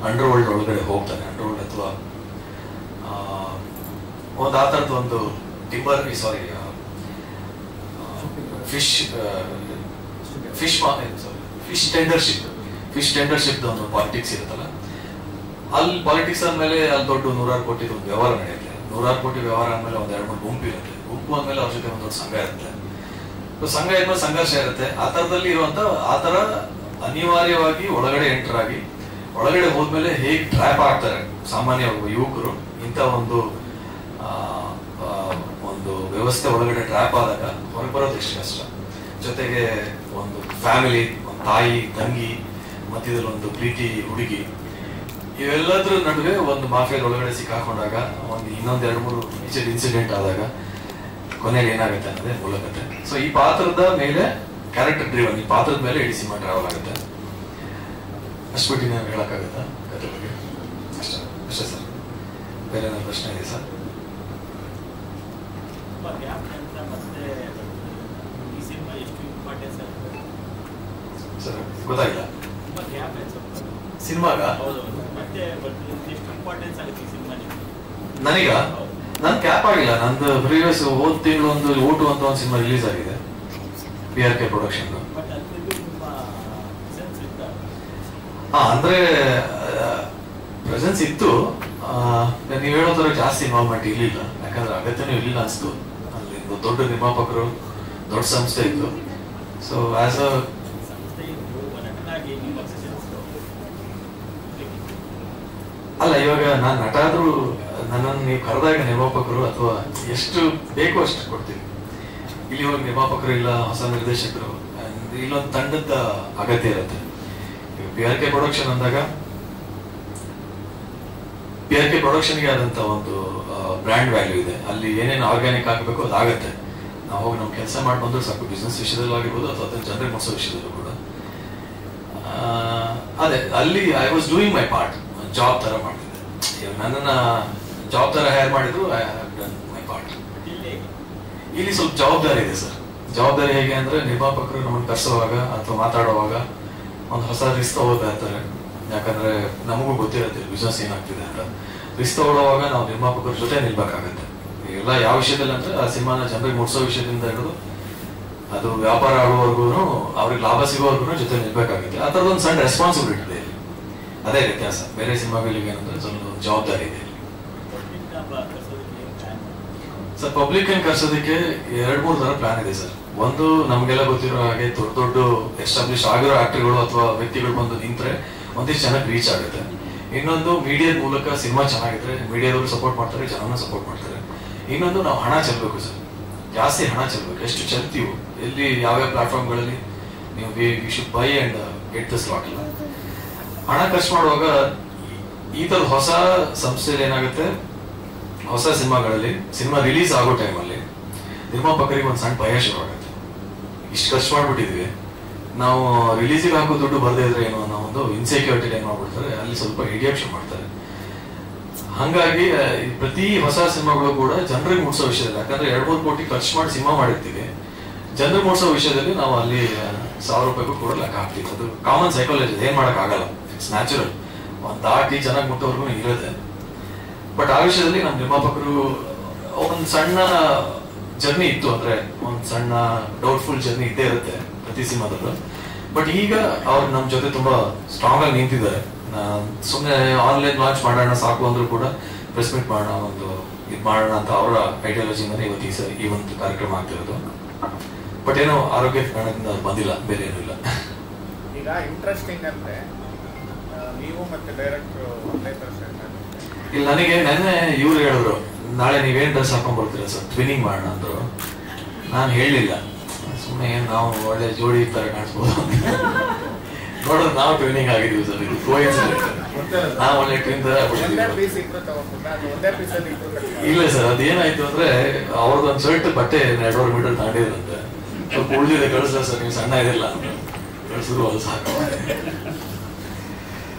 ಅಂಡರ್ ವರ್ಲ್ಡ್ ಒಳಗಡೆ ಹೋಗ್ತಾನೆ, ಅಂಡರ್ ವರ್ಲ್ಡ್ ಅಥವಾ ಒಂದು ಆ ಥರದ್ದು ಒಂದು ಫಿಶ್ ಟೆಂಡರ್ಶಿಪ್ ಒಂದು ಪಾಲಿಟಿಕ್ಸ್ ಇರುತ್ತಲ್ಲ, ಅಲ್ಲಿ ಪಾಲಿಟಿಕ್ಸ್ ಆದ್ಮೇಲೆ ಅಲ್ಲಿ ದೊಡ್ಡ 100 ಕೋಟಿ ಒಂದು ವ್ಯವಹಾರ ನಡೆಯುತ್ತೆ. 100 ಕೋಟಿ ವ್ಯವಹಾರ ಆದ್ಮೇಲೆ ಒಂದ್ 2-3 ಗುಂಪು ಇರುತ್ತೆ. ಗುಂಪು ಆದ್ಮೇಲೆ ಅವ್ರ ಜೊತೆ ಒಂದು ದೊಡ್ಡ ಸಂಘ ಇರುತ್ತೆ. ಸಂಘ ಇದ್ಮೇಲೆ ಸಂಘರ್ಷ ಇರುತ್ತೆ. ಆ ತರದಲ್ಲಿ ಇರುವಂತ ಆ ತರ ಅನಿವಾರ್ಯವಾಗಿ ಒಳಗಡೆ ಎಂಟರ್ ಆಗಿ ಒಳಗಡೆ ಹೋದ್ಮೇಲೆ ಹೇಗೆ ಟ್ರ್ಯಾಪ್ ಆಗ್ತಾರೆ ಸಾಮಾನ್ಯ ಯುವಕರು ಇಂಥ ಒಂದು ವ್ಯವಸ್ಥೆ ಒಳಗಡೆ ಟ್ರ್ಯಾಪ್ ಆದಾಗ ಹೊರಗೆ ಬರೋದು ಎಷ್ಟು ಕಷ್ಟ. ಜೊತೆಗೆ ಒಂದು ಫ್ಯಾಮಿಲಿ, ಒಂದು ತಾಯಿ, ತಂಗಿ, ಮಧ್ಯದಲ್ಲಿ ಒಂದು ಪ್ರೀತಿ ಹುಡುಗಿ, ಇವೆಲ್ಲದ್ರ ನಡುವೆ ಒಂದು ಮಾಫಿಯಾದ ಒಳಗಡೆ ಸಿಕ್ಕಾಕೊಂಡಾಗ ಒಂದು ಇನ್ನೊಂದ್ 2-3 ಇನ್ಸಿಡೆಂಟ್ ಆದಾಗ ಕೊನೆಗೆ ಏನಾಗುತ್ತೆ ಅನ್ನೋದೇ ಮೂಲಕತೆ. ಸೊ ಈ ಪಾತ್ರದ ಮೇಲೆ ಕ್ಯಾರೆಕ್ಟರ್ ಡ್ರಿವನ್, ಈ ಪಾತ್ರದ ಮೇಲೆ ಇಡೀ ಸಿನಿಮಾ ಟ್ರಾವೆಲ್ ಆಗುತ್ತೆ. ಅಷ್ಟು ಬಿಟ್ಟು ನಾನು ಹೇಳಕ್ಕಾಗತ್ತಾ ಕತೆ ಬಗ್ಗೆ? ಅಷ್ಟೇ ಸರ್. ಬೇರೆ ಏನಾದ್ರು ಪ್ರಶ್ನೆ ಇದೆ ಸರ್? ಸರ್ ಗೊತ್ತಾಗಿಲ್ಲ ಸಿನಿಮಾಗ ನನಗ ನನ್ ಕ್ಯಾಪ್ ಆಗಿಲ್ಲ. ನಂದು ಪ್ರೀವಿಯಸ್ ಹೋದ್ ತಿಂಗಳು ಒಂದು ಓಟು ಅಂತ ಒಂದು ಸಿನಿಮಾ ರಿಲೀಸ್ ಆಗಿದೆ, PRK ಪ್ರೊಡಕ್ಷನ್. ಅಂದ್ರೆ ಪ್ರೆಸೆನ್ಸ್ ಇತ್ತು. ನೀವ್ ಹೇಳೋ ತರ ಜಾಸ್ತಿ ಇನ್ವಾಲ್ವ್ಮೆಂಟ್ ಇರ್ಲಿಲ್ಲ, ಯಾಕಂದ್ರೆ ಅಗತ್ಯನೂ ಇರ್ಲಿಲ್ಲ ಅನ್ಸ್ತು. ಅಲ್ಲಿ ದೊಡ್ಡ ನಿರ್ಮಾಪಕರು, ದೊಡ್ಡ ಸಂಸ್ಥೆ ಇತ್ತು. ಸೊ ಆಸ್ ಅ ಅಲ್ಲ, ಇವಾಗ ನಾನು ನಟ ಆದ್ರೂ ನನ್ನನ್ನು ನೀವು ಕರೆದಾಗ ನಿರ್ಮಾಪಕರು ಅಥವಾ ಎಷ್ಟು ಬೇಕೋ ಅಷ್ಟು ಕೊಡ್ತೀವಿ. ಇಲ್ಲಿ ಹೋಗಿ ನಿರ್ಮಾಪಕರು ಇಲ್ಲ, ಹೊಸ ನಿರ್ದೇಶಕರು, ಇಲ್ಲೊಂದು ತಂಡದ ಅಗತ್ಯ ಇರುತ್ತೆ. PRK ಪ್ರೊಡಕ್ಷನ್ ಅಂದಾಗ PRK ಪ್ರೊಡಕ್ಷನ್ಗೆ ಆದಂತ ಒಂದು ಬ್ರ್ಯಾಂಡ್ ವ್ಯಾಲ್ಯೂ ಇದೆ. ಅಲ್ಲಿ ಏನೇನು ಆರ್ಗ್ಯಾನಿಕ್ ಆಗಬೇಕು ಅದಾಗತ್ತೆ. ನಾವು ಹೋಗಿ ನಮ್ಮ ಕೆಲಸ ಮಾಡಿ ಬಂದ್ರೆ ಸಾಕು, ಬಿಸ್ನೆಸ್ ವಿಷಯದಲ್ಲೂ ಆಗಿರ್ಬೋದು ಅಥವಾ ಅದನ್ನ ಜನರಿಗೆ ಮಾಡಿಸೋ ವಿಷಯದಲ್ಲೂ ಕೂಡ. ಅದೇ ಅಲ್ಲಿ I was doing my part, job ತರ ಮಾಡ್ತಿದ್ದೆ. ನನ್ನನ್ನ ಜಾಬ್ ತರ ಹೈರ್ ಮಾಡಿದ್ರು, I have done my part. ಇಲ್ಲಿ ಸ್ವಲ್ಪ ಜವಾಬ್ದಾರಿ ಇದೆ ಸರ್. ಜವಾಬ್ದಾರಿ ಹೇಗೆ ಅಂದ್ರೆ, ನಿರ್ಮಾಪಕರು ನಮ್ಮನ್ನು ಕರೆಸುವಾಗ ಅಥವಾ ಮಾತಾಡುವಾಗ ಒಂದು ಹೊಸ ರಿಸ್ಕ್ ತಗೋತಾ ಇರ್ತಾರೆ. ಯಾಕಂದ್ರೆ ನಮಗೂ ಗೊತ್ತಿರುತ್ತೆ ಬಿಸ್ನೆಸ್ ಏನಾಗ್ತಿದೆ ಅಂತ. ರಿಸ್ಕ್ ತಗೊಳ್ಳುವಾಗ ನಾವು ನಿರ್ಮಾಪಕರ ಜೊತೆ ನಿಲ್ಬೇಕಾಗತ್ತೆ. ಎಲ್ಲ ಯಾವ ವಿಷಯದಲ್ಲಿ ಅಂದ್ರೆ, ಆ ಸಿನಿಮಾನ ಜನರಿಗೆ ಮುಟ್ಸೋ ವಿಷಯದಿಂದ ಹಿಡಿದು ಅದು ವ್ಯಾಪಾರ ಆಗುವವರೆಗೂ, ಅವ್ರಿಗೆ ಲಾಭ ಸಿಗೋವರೆಗೂ ಜೊತೆ ನಿಲ್ಬೇಕಾಗುತ್ತೆ. ಆ ಥರದೊಂದು ಸಣ್ಣ ರೆಸ್ಪಾನ್ಸಿಬಿಲಿಟಿ ಇದೆ ಇಲ್ಲಿ. ಅದೇ ವ್ಯತ್ಯಾಸ. ಬೇರೆ ಸಿನಿಮಾಗಳಿಗೆ ಏನಂದ್ರೆ ಸ್ವಲ್ಪ ಜವಾಬ್ದಾರಿ ಇದೆ. ಸರ್, ಪಬ್ಲಿಕ್ ಅನ್ನು ಕರ್ಸೋದಕ್ಕೆ 2-3 ತರ ಪ್ಲಾನ್ ಇದೆ ಸರ್. ಒಂದು, ನಮ್ಗೆಲ್ಲ ಗೊತ್ತಿರೋ ಹಾಗೆ ದೊಡ್ಡ ದೊಡ್ಡ ಎಸ್ಟಾಬ್ಲಿಷ್ ಆಗಿರೋ ಆಕ್ಟರ್ಗಳು ಅಥವಾ ವ್ಯಕ್ತಿಗಳು ಬಂದು ನಿಂತ್ರೆ ಒಂದಿಷ್ಟು ಚೆನ್ನಾಗಿ ರೀಚ್ ಆಗುತ್ತೆ. ಇನ್ನೊಂದು, ಮೀಡಿಯಾದ ಮೂಲಕ ಸಿನಿಮಾ ಚೆನ್ನಾಗಿದ್ರೆ ಮೀಡಿಯಾದವರು ಸಪೋರ್ಟ್ ಮಾಡ್ತಾರೆ, ಜನನ ಸಪೋರ್ಟ್ ಮಾಡ್ತಾರೆ. ಇನ್ನೊಂದು, ನಾವು ಹಣ ಚೆಲ್ಲಬೇಕು ಸರ್, ಜಾಸ್ತಿ ಹಣ ಚೆಲ್ಲಬೇಕು. ಎಷ್ಟು ಚೆಲ್ತೀವೋ, ಎಲ್ಲಿ ಯಾವ್ಯಾವ ಪ್ಲಾಟ್ಫಾರ್ಮ್ಗಳಲ್ಲಿ ನೀವು we should by and get the slot ಇಲ್ಲ. ಹಣ ಖರ್ಚು ಮಾಡುವಾಗ ಈ ಥರದ ಹೊಸ ಸಂಸ್ಥೆಯಲ್ಲಿ ಏನಾಗುತ್ತೆ, ಹೊಸ ಸಿನಿಮಾಗಳಲ್ಲಿ ಸಿನಿಮಾ ರಿಲೀಸ್ ಆಗೋ ಟೈಮಲ್ಲಿ ನಿರ್ಮಾಪಕರಿಗೆ ಒಂದು ಸಣ್ಣ ಭಯ ಶುರು ಆಗುತ್ತೆ. ಇಷ್ಟು ಖರ್ಚು ಮಾಡ್ಬಿಟ್ಟಿದ್ವಿ, ನಾವು ರಿಲೀಸಿಗೆ ಹಾಕೋ ದುಡ್ಡು ಬರದೇ ಇದ್ರೆ ಏನೋ ಅನ್ನೋ ಒಂದು ಇನ್ಸೆಕ್ಯೂರಿಟಿ ಏನ್ ಮಾಡ್ಬಿಡ್ತಾರೆ, ಅಲ್ಲಿ ಸ್ವಲ್ಪ ಹಿಡಿಯೋಕ್ಷ ಮಾಡ್ತಾರೆ. ಹಂಗಾಗಿ ಪ್ರತಿ ಹೊಸ ಸಿನಿಮಾಗಳು ಕೂಡ ಜನರಿಗೆ ಮುಟ್ಸೋ ವಿಷಯದಲ್ಲಿ, ಯಾಕಂದ್ರೆ 2-3 ಕೋಟಿ ಖರ್ಚು ಮಾಡಿ ಸಿನಿಮಾ ಮಾಡಿರ್ತೀವಿ, ಜನರಿಗೆ ಮುಟ್ಸೋ ವಿಷಯದಲ್ಲಿ ನಾವು ಅಲ್ಲಿ 1000 ರೂಪಾಯಿಗೂ ಕೂಡ ಲೆಕ್ಕ ಹಾಕ್ತೀವಿ. ಅದು ಕಾಮನ್ ಸೈಕಾಲಜಿ, ಏನ್ ಮಾಡಕ್ ಆಗಲ್ಲ, ಇಟ್ಸ್ ನ್ಯಾಚುರಲ್. ಒಂದು ದಾಟಿ ಚೆನ್ನಾಗಿ ಮುಟ್ಟೋರ್ಗು ಇರುತ್ತೆ. ಬಟ್ ಆ ವಿಷಯದಲ್ಲಿ ನಮ್ಮ ನಿರ್ಮಾಪಕರು ಒಂದು ಸಣ್ಣ ಜರ್ನಿ ಇತ್ತು, ಅಂದ್ರೆ ಒಂದು ಸಣ್ಣ ಡೌಟ್ಫುಲ್ ಜರ್ನಿ ಇದ್ದೇ ಇರುತ್ತೆ ಪ್ರತಿ ಸಿನಿಮಾದಲ್ಲೂ. ಬಟ್ ಈಗ ಅವ್ರು ನಮ್ಮ ಜೊತೆ ತುಂಬಾ ಸ್ಟ್ರಾಂಗ್ ಆಗಿ ನಿಂತಿದ್ದಾರೆ. ಸುಮ್ಮನೆ ಆನ್ಲೈನ್ ಲಾಂಚ್ ಮಾಡೋಣ ಸಾಕು ಅಂದ್ರೂ ಕೂಡ ಪ್ರೆಸ್ ಮೀಟ್ ಮಾಡೋಣ, ಒಂದು ಇದು ಮಾಡೋಣ ಅಂತ ಅವರ ಐಡಿಯಾಲಜಿ ಮೇಲೆ ಇವತ್ತು ಈ ಒಂದು ಕಾರ್ಯಕ್ರಮ ಆಗ್ತಿರೋದು. ಬಟ್ ಏನೋ ಆರೋಗ್ಯ ಕಾರಣದಿಂದ ಬಂದಿಲ್ಲ, ಬೇರೆ ಏನೂ ಇಲ್ಲ. ಈಗ ಇಂಟ್ರೆಸ್ಟಿಂಗ್ ಅಂದ್ರೆ ನೀವು ಮತ್ತೆ ಡೈರೆಕ್ಟರ್ ಒಂದೇ ತರ ಇಲ್ಲ, ನನಗೆ ನೆನ್ನೆ ಇವ್ರು ಹೇಳಿದ್ರು, ನಾಳೆ ನೀವೇನ್ ಡ್ರೆಸ್ ಹಾಕೊಂಡ್ ಬರ್ತೀರಾ ಸರ್, ಟ್ವಿನಿಂಗ್ ಮಾಡೋಣ ಅಂದ್ರು. ನಾನು ಹೇಳಲಿಲ್ಲ, ಸುಮ್ಮನೆ ನಾವು ಒಳ್ಳೆ ಜೋಡಿ ತರ ಕಾಣಿಸ್ಬೋದು ನೋಡೋದು. ನಾವು ಟ್ವಿನಿಂಗ್ ಆಗಿದೀವಿ ಸರ್, ಇದು ನಾವು ಒಳ್ಳೆ ಟ್ವಿನ್ ತರ. ಇಲ್ಲ ಸರ್, ಅದೇನಾಯ್ತು ಅಂದ್ರೆ ಅವ್ರದ್ದೊಂದು ಶರ್ಟ್ ಬಟ್ಟೆ 2.5 ಮೀಟರ್ ತಾಂಡಿದ್ರಂತೆ, ಸ್ವಲ್ಪ ಉಳಿದಿದೆ, ಕಳಿಸ್ಲ ಸರ್ ನೀವು ಸಣ್ಣ ಇದಿಲ್ಲ ಅಂತ ಕಳಿಸಿದ್ರು, ಅದು ಸಾಕು.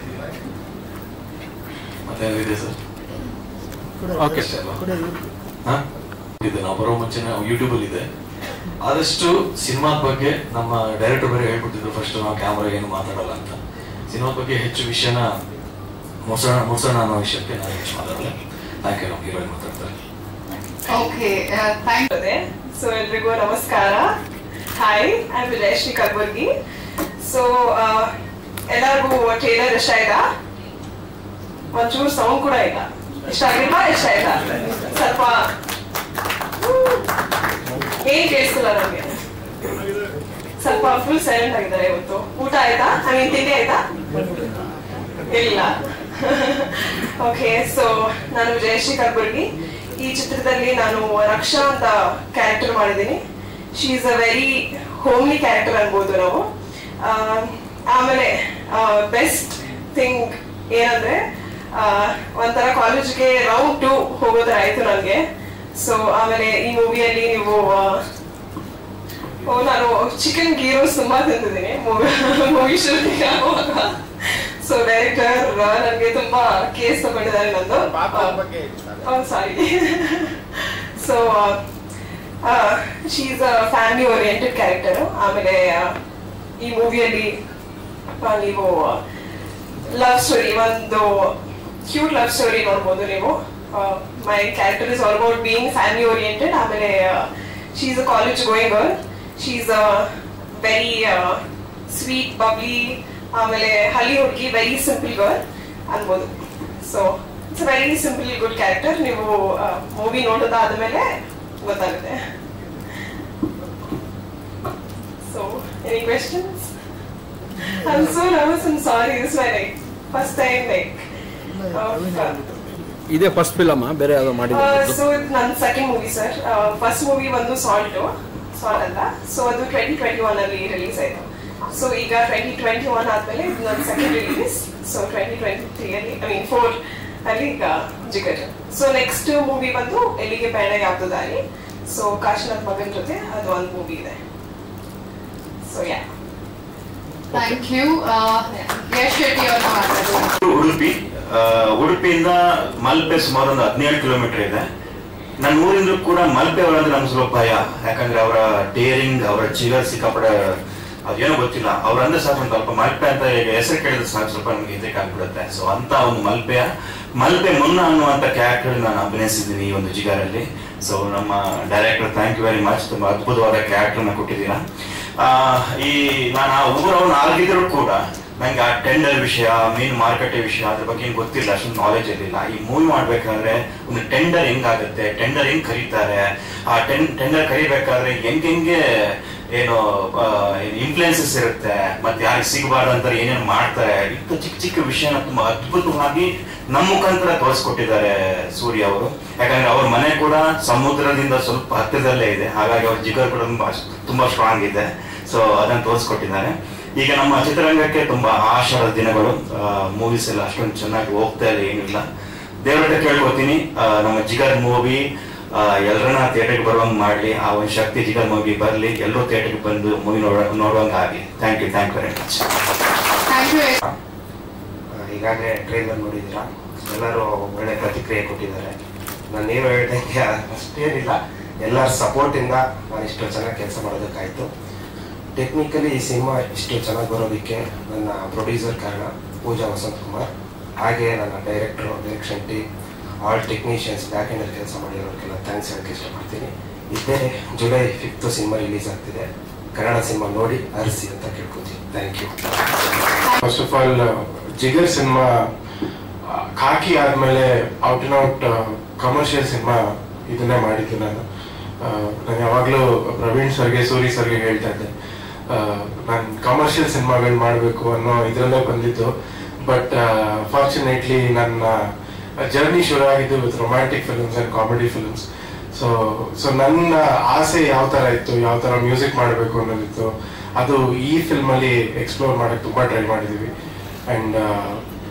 ಮತ್ತೇನಿದೆ ಸರ್? ಓಕೆ ಸರ್, ಇದೆ ನಾವು ಬರೋ ಮುಂಚೆ ಯೂಟ್ಯೂಬ್ ಅಲ್ಲಿ ಇದೆ. ಆದಷ್ಟು ಸಿನಿಮಾದ ಬಗ್ಗೆ ನಮ್ಮ ಡೈರೆಕ್ಟರ್ ಬೇರೆ ಹೇಳ್ಬಿಟ್ಟಿದ್ರು ಫಸ್ಟ್, ನಾವು ಕ್ಯಾಮ್ರಾ ಏನು ಮಾತಾಡಲ್ಲ ಅಂತ. ಸಿನಿಮಾದ ಬಗ್ಗೆ ಹೆಚ್ಚು ವಿಷಯನ ಮುಸೋಣ ಅನ್ನೋ ವಿಷಯಕ್ಕೆ ನಾನು ಹೆಚ್ಚು ಮಾತಾಡಲ್ಲ. Thank you. ನಮ್ಮ ಹೀರೋಯಿನ್ ಮಾತಾಡ್ತಾರೆ. Okay, thank you. ಸೊ ಎಲ್ರಿಗೂ ನಮಸ್ಕಾರ. Hi, I am Vijayashree Kalaburagi. So ಎಲ್ಲರಿಗೂ ಟ್ರೇಲರ್ ಇಷ್ಟ ಆಯ್ತಾ? ಒಂಚೂರು ಸೌಂಡ್ ಕೂಡ ಇಲ್ಲ. ಇಷ್ಟ ಆಗಿಲ್ವಾ? ಇಷ್ಟ ಆಯ್ತಾ? ಸ್ವಲ್ಪ ಏನ್ ಕೇಳಿಸ್ತಿಲ್ಲ ನಮ್ಗೆ, ಸ್ವಲ್ಪ ಫುಲ್ ಸೈಲೆಂಟ್ ಆಗಿದ್ದಾರೆ ಇವತ್ತು. ಊಟ ಆಯ್ತಾ? ತಿಂಡಿ ಆಯ್ತಾ? ಇಲ್ಲ. ಓಕೆ, ಸೊ ನಾನು ವಿಜಯಶ್ರೀ ಕಲಬುರ್ಗಿ. ಈ ಚಿತ್ರದಲ್ಲಿ ನಾನು ರಕ್ಷಾ ಅಂತ ಕ್ಯಾರೆಕ್ಟರ್ ಮಾಡಿದ್ದೀನಿ. She is a very homely character ಅನ್ಬೋದು ನಾವು. ಆಮೇಲೆ ಬೆಸ್ಟ್ ಥಿಂಗ್ ಏನಂದ್ರೆ, ಒಂಥರ ಕಾಲೇಜ್ಗೆ ರೌಂಡ್ 2 ಹೋಗೋದ್ರ ಆಯ್ತು ನನಗೆ. ಸೊ ಆಮೇಲೆ ಈ ಮೂವಿಯಲ್ಲಿ ನೀವು ನಾನು ಚಿಕನ್ ಗೀ ರೋಸ್ ತುಂಬಾ ತಿಂತಿದ್ದೀನಿ ಮೂವಿ ಶೂಟಿಂಗ್ ಆಗುವಾಗ. ಸೊ ಡೈರೆಕ್ಟರ್ ನನಗೆ ತುಂಬಾ ಕೇಸ್ ತಗೊಂಡಿದ್ದಾರೆ ನಂದು. Sorry. So she is a family oriented character. ಆಮೇಲೆ ಈ ಮೂವಿಯಲ್ಲಿ ನೀವು ಲವ್ ಸ್ಟೋರಿ, ಒಂದು ಕ್ಯೂಟ್ ಲವ್ ಸ್ಟೋರಿ ನೋಡ್ಬೋದು ನೀವು. My character is all about being family oriented. ಆಮೇಲೆ she is a college going girl. She is a very sweet, bubbly, ಆಮೇಲೆ ಹಳ್ಳಿ ಹುಡುಗಿ, ವೆರಿ ಸಿಂಪಲ್ ಗರ್ಲ್ ಅನ್ಬೋದು. So it's a very simple good character. ನೀವು movie ನೋಡೋದಾದ್ಮೇಲೆ ಗೊತ್ತಾಗುತ್ತೆ. So any questions? I'm so nervous and sorry. This is my first time ಇದೇ first film ಬೇರೆ ಯಾವ್ದೋ ಮಾಡಿದ್ರು? ಸೊ ಇದು ನನ್ನ second movie sir. First movie ಒಂದು ಸಾಲ್ಟ್ ಅಲ್ಲ, ಸೊ ಅದು 2021 ಅಲ್ಲಿ ರಿಲೀಸ್ ಆಯ್ತು. ಸೊ ಈಗ 2021 ಆದ್ಮೇಲೆ ಇದು ನನ್ನ ಸೆಕೆಂಡ್ ರಿಲೀಸ್. ಸೊ 2023 ಅಲ್ಲಿ I mean 4 ಅಲ್ಲಿ ಈಗ ಜಿಗರ್. ಸೊ ನೆಕ್ಸ್ಟ್ ಮೂವಿ ಬಂದು ಎಲ್ಲಿಗೆ ಬೇಡ ಯಾವ್ದು ದಾರಿ. ಸೊ ಕಾಶಿನಾಥ್ ಮಗನ್ ಜೊತೆ ಅದು ಒಂದು ಮೂವಿ ಇದೆ. So yeah thank you. Yash Shetty ಅವರು ಮಾತಾಡೋದು. ಉಡುಪಿಯಿಂದ ಮಲ್ಪೆ ಸುಮಾರು ಒಂದು 17 ಕಿಲೋಮೀಟರ್ ಇದೆ. ನನ್ನ ಊರಿಂದ ಕೂಡ ಮಲ್ಪೆ ಅವರಂದ್ರೆ ನಮ್ಗೆ ಸ್ವಲ್ಪ ಭಯ. ಯಾಕಂದ್ರೆ ಅವರ ಡೇರಿಂಗ್, ಅವರ ಜಿಗರ್ ಸಿಕ್ಕಾಪಡೆ ಅದೇನೋ ಗೊತ್ತಿಲ್ಲ. ಅವ್ರಂದ್ರೆ ಸಾಕು ಒಂದು ಸ್ವಲ್ಪ ಮಲ್ಪೆ ಅಂತ ಹೆಸರು ಕೇಳಿದ್ರೆ ಸಾಕು ಸ್ವಲ್ಪ ನಮ್ಗೆ ಇದಕ್ಕೆ ಆಗ್ಬಿಡುತ್ತೆ. ಸೊ ಅಂತ ಒಂದು ಮಲ್ಪೆ ಮುನ್ನ ಅನ್ನುವಂತ ಕ್ಯಾರೆಕ್ಟರ್ ನಾನು ಅಭಿನಯಿಸಿದ್ದೀನಿ ಈ ಒಂದು ಜಿಗರಲ್ಲಿ. ಸೊ ನಮ್ಮ director thank you very much. ತುಂಬಾ ಅದ್ಭುತವಾದ ಕ್ಯಾರೆಕ್ಟರ್ನ ಕೊಟ್ಟಿದ್ದೀರಾ. ಈ ನಾನು ಆ ಊರವನ್ನ ಆಗಿದ್ರು ಕೂಡ ನಂಗೆ ಆ ಟೆಂಡರ್ ವಿಷಯ, ಮೀನ್ ಮಾರುಕಟ್ಟೆ ವಿಷಯ ಅದ್ರ ಬಗ್ಗೆ ಏನು ಗೊತ್ತಿಲ್ಲ, ಅಷ್ಟೊಂದು ನಾಲೆಜ್ ಇರಲಿಲ್ಲ. ಈ ಮೂವಿ ಮಾಡ್ಬೇಕಾದ್ರೆ ಒಂದು ಟೆಂಡರ್ ಹೆಂಗಾಗುತ್ತೆ, ಟೆಂಡರ್ ಹೆಂಗ್ ಕರೀತಾರೆ, ಆ ಟೆಂಡರ್ ಕರಿಬೇಕಾದ್ರೆ ಹೆಂಗೆ ಏನು ಇನ್ಫ್ಲುಯೆನ್ಸಸ್ ಇರುತ್ತೆ, ಮತ್ತೆ ಯಾರಿಗೆ ಸಿಗಬಾರ್ದು ಅಂತ ಏನೇನು ಮಾಡ್ತಾರೆ, ಇಂಥ ಚಿಕ್ಕ ಚಿಕ್ಕ ವಿಷಯನ ತುಂಬಾ ಅದ್ಭುತವಾಗಿ ನಮ್ಮ ಮುಖಾಂತರ ತೋರಿಸ್ಕೊಟ್ಟಿದ್ದಾರೆ ಸೂರ್ಯ ಅವರು. ಯಾಕಂದ್ರೆ ಅವ್ರ ಮನೆ ಕೂಡ ಸಮುದ್ರದಿಂದ ಸ್ವಲ್ಪ ಹತ್ತಿರದಲ್ಲೇ ಇದೆ, ಹಾಗಾಗಿ ಅವ್ರ ಜಿಗರ್ ಕೂಡ ತುಂಬಾ ಸ್ಟ್ರಾಂಗ್ ಇದೆ. ಸೊ ಅದನ್ನ ತೋರಿಸ್ಕೊಟ್ಟಿದ್ದಾರೆ. ಈಗ ನಮ್ಮ ಚಿತ್ರರಂಗಕ್ಕೆ ತುಂಬಾ ಆಶಾದ ದಿನಗಳು. ಮೂವೀಸ್ ಎಲ್ಲ ಅಷ್ಟೊಂದು ಚೆನ್ನಾಗಿ ಹೋಗ್ತಾ ಇದೆ, ಏನಿಲ್ಲ. ದೇವರನ್ನ ಕೇಳ್ಕೊತೀನಿ ನಮ್ಮ ಜಿಗರ್ ಮೂವಿ ಎಲ್ಲರನ್ನ ಥಿಯೇಟರ್ಗೆ ಬರುವಂಗೆ ಮಾಡಲಿ. ಆ ಒಂದು ಶಕ್ತಿ ಜಿಗರ್ ಮೂವಿ ಬರಲಿ, ಎಲ್ಲರೂ ಥಿಯೇಟರ್ಗೆ ಬಂದು ಮೂವಿ ನೋಡುವಂಗೆ ಆಗಲಿ. Thank you very much. ಈಗಾಗಲೇ ಟ್ರೈಲರ್ ನೋಡಿದ್ದೀರಾ, ಎಲ್ಲರೂ ಒಳ್ಳೆ ಪ್ರತಿಕ್ರಿಯೆ ಕೊಟ್ಟಿದ್ದಾರೆ. ನಾನು ನೀವು ಹೇಳ್ದಂಗೆ ಅಷ್ಟೇನಿಲ್ಲ, ಎಲ್ಲರ ಸಪೋರ್ಟಿಂದ ನಾನು ಇಷ್ಟು ಚೆನ್ನಾಗಿ ಕೆಲಸ ಮಾಡೋದಕ್ಕಾಯಿತು. ಟೆಕ್ನಿಕಲಿ ಈ ಸಿನಿಮಾ ಇಷ್ಟು ಚೆನ್ನಾಗಿ ಬರೋದಕ್ಕೆ ನನ್ನ ಪ್ರೊಡ್ಯೂಸರ್ ಕಾರಣ, ಪೂಜಾ ವಸಂತ್ ಕುಮಾರ್. ಹಾಗೆ ನನ್ನ direction team, all technicians, back ಎಂಡಲ್ಲಿ ಕೆಲಸ ಮಾಡಿರೋರಿಗೆಲ್ಲ ಥ್ಯಾಂಕ್ಸ್ ಹೇಳಕ್ಕೆ ಇಷ್ಟಪಡ್ತೀನಿ. ಇದೇ ಜುಲೈ 5 ಸಿನಿಮಾ ರಿಲೀಸ್ ಆಗ್ತಿದೆ. ಕನ್ನಡ ಸಿನಿಮಾ ನೋಡಿ ಅರಸಿ ಅಂತ ಕೇಳ್ಕೊತೀನಿ. Thank you. First of all Jigar cinema Khaki ಆದ್ಮೇಲೆ out and out commercial cinema ಇದನ್ನೇ ಮಾಡಿದ್ದು. ನಾನು ಯಾವಾಗಲೂ ಪ್ರವೀಣ್ ಸರ್ಗೆ, ಸೂರಿ ಸರ್ಗೆ ಹೇಳ್ತಾ ಇದ್ದೆ, ನಾನು ಕಮರ್ಷಿಯಲ್ ಸಿನಿಮಾಗಳು ಮಾಡಬೇಕು ಅನ್ನೋ ಇದರಲ್ಲೇ ಬಂದಿದ್ದು. ಬಟ್ ಫಾರ್ಚುನೇಟ್ಲಿ ನನ್ನ ಜರ್ನಿ ಶುರು ಆಗಿದ್ದು with romantic films and comedy films. So ನನ್ನ ಆಸೆ ಯಾವ ಥರ ಇತ್ತು, ಯಾವ ಥರ ಮ್ಯೂಸಿಕ್ ಮಾಡಬೇಕು ಅನ್ನೋದಿತ್ತು, ಅದು ಈ ಫಿಲ್ಮಲ್ಲಿ ಎಕ್ಸ್ಪ್ಲೋರ್ ಮಾಡೋಕ್ಕೆ ತುಂಬ ಟ್ರೈ ಮಾಡಿದ್ದೀವಿ. And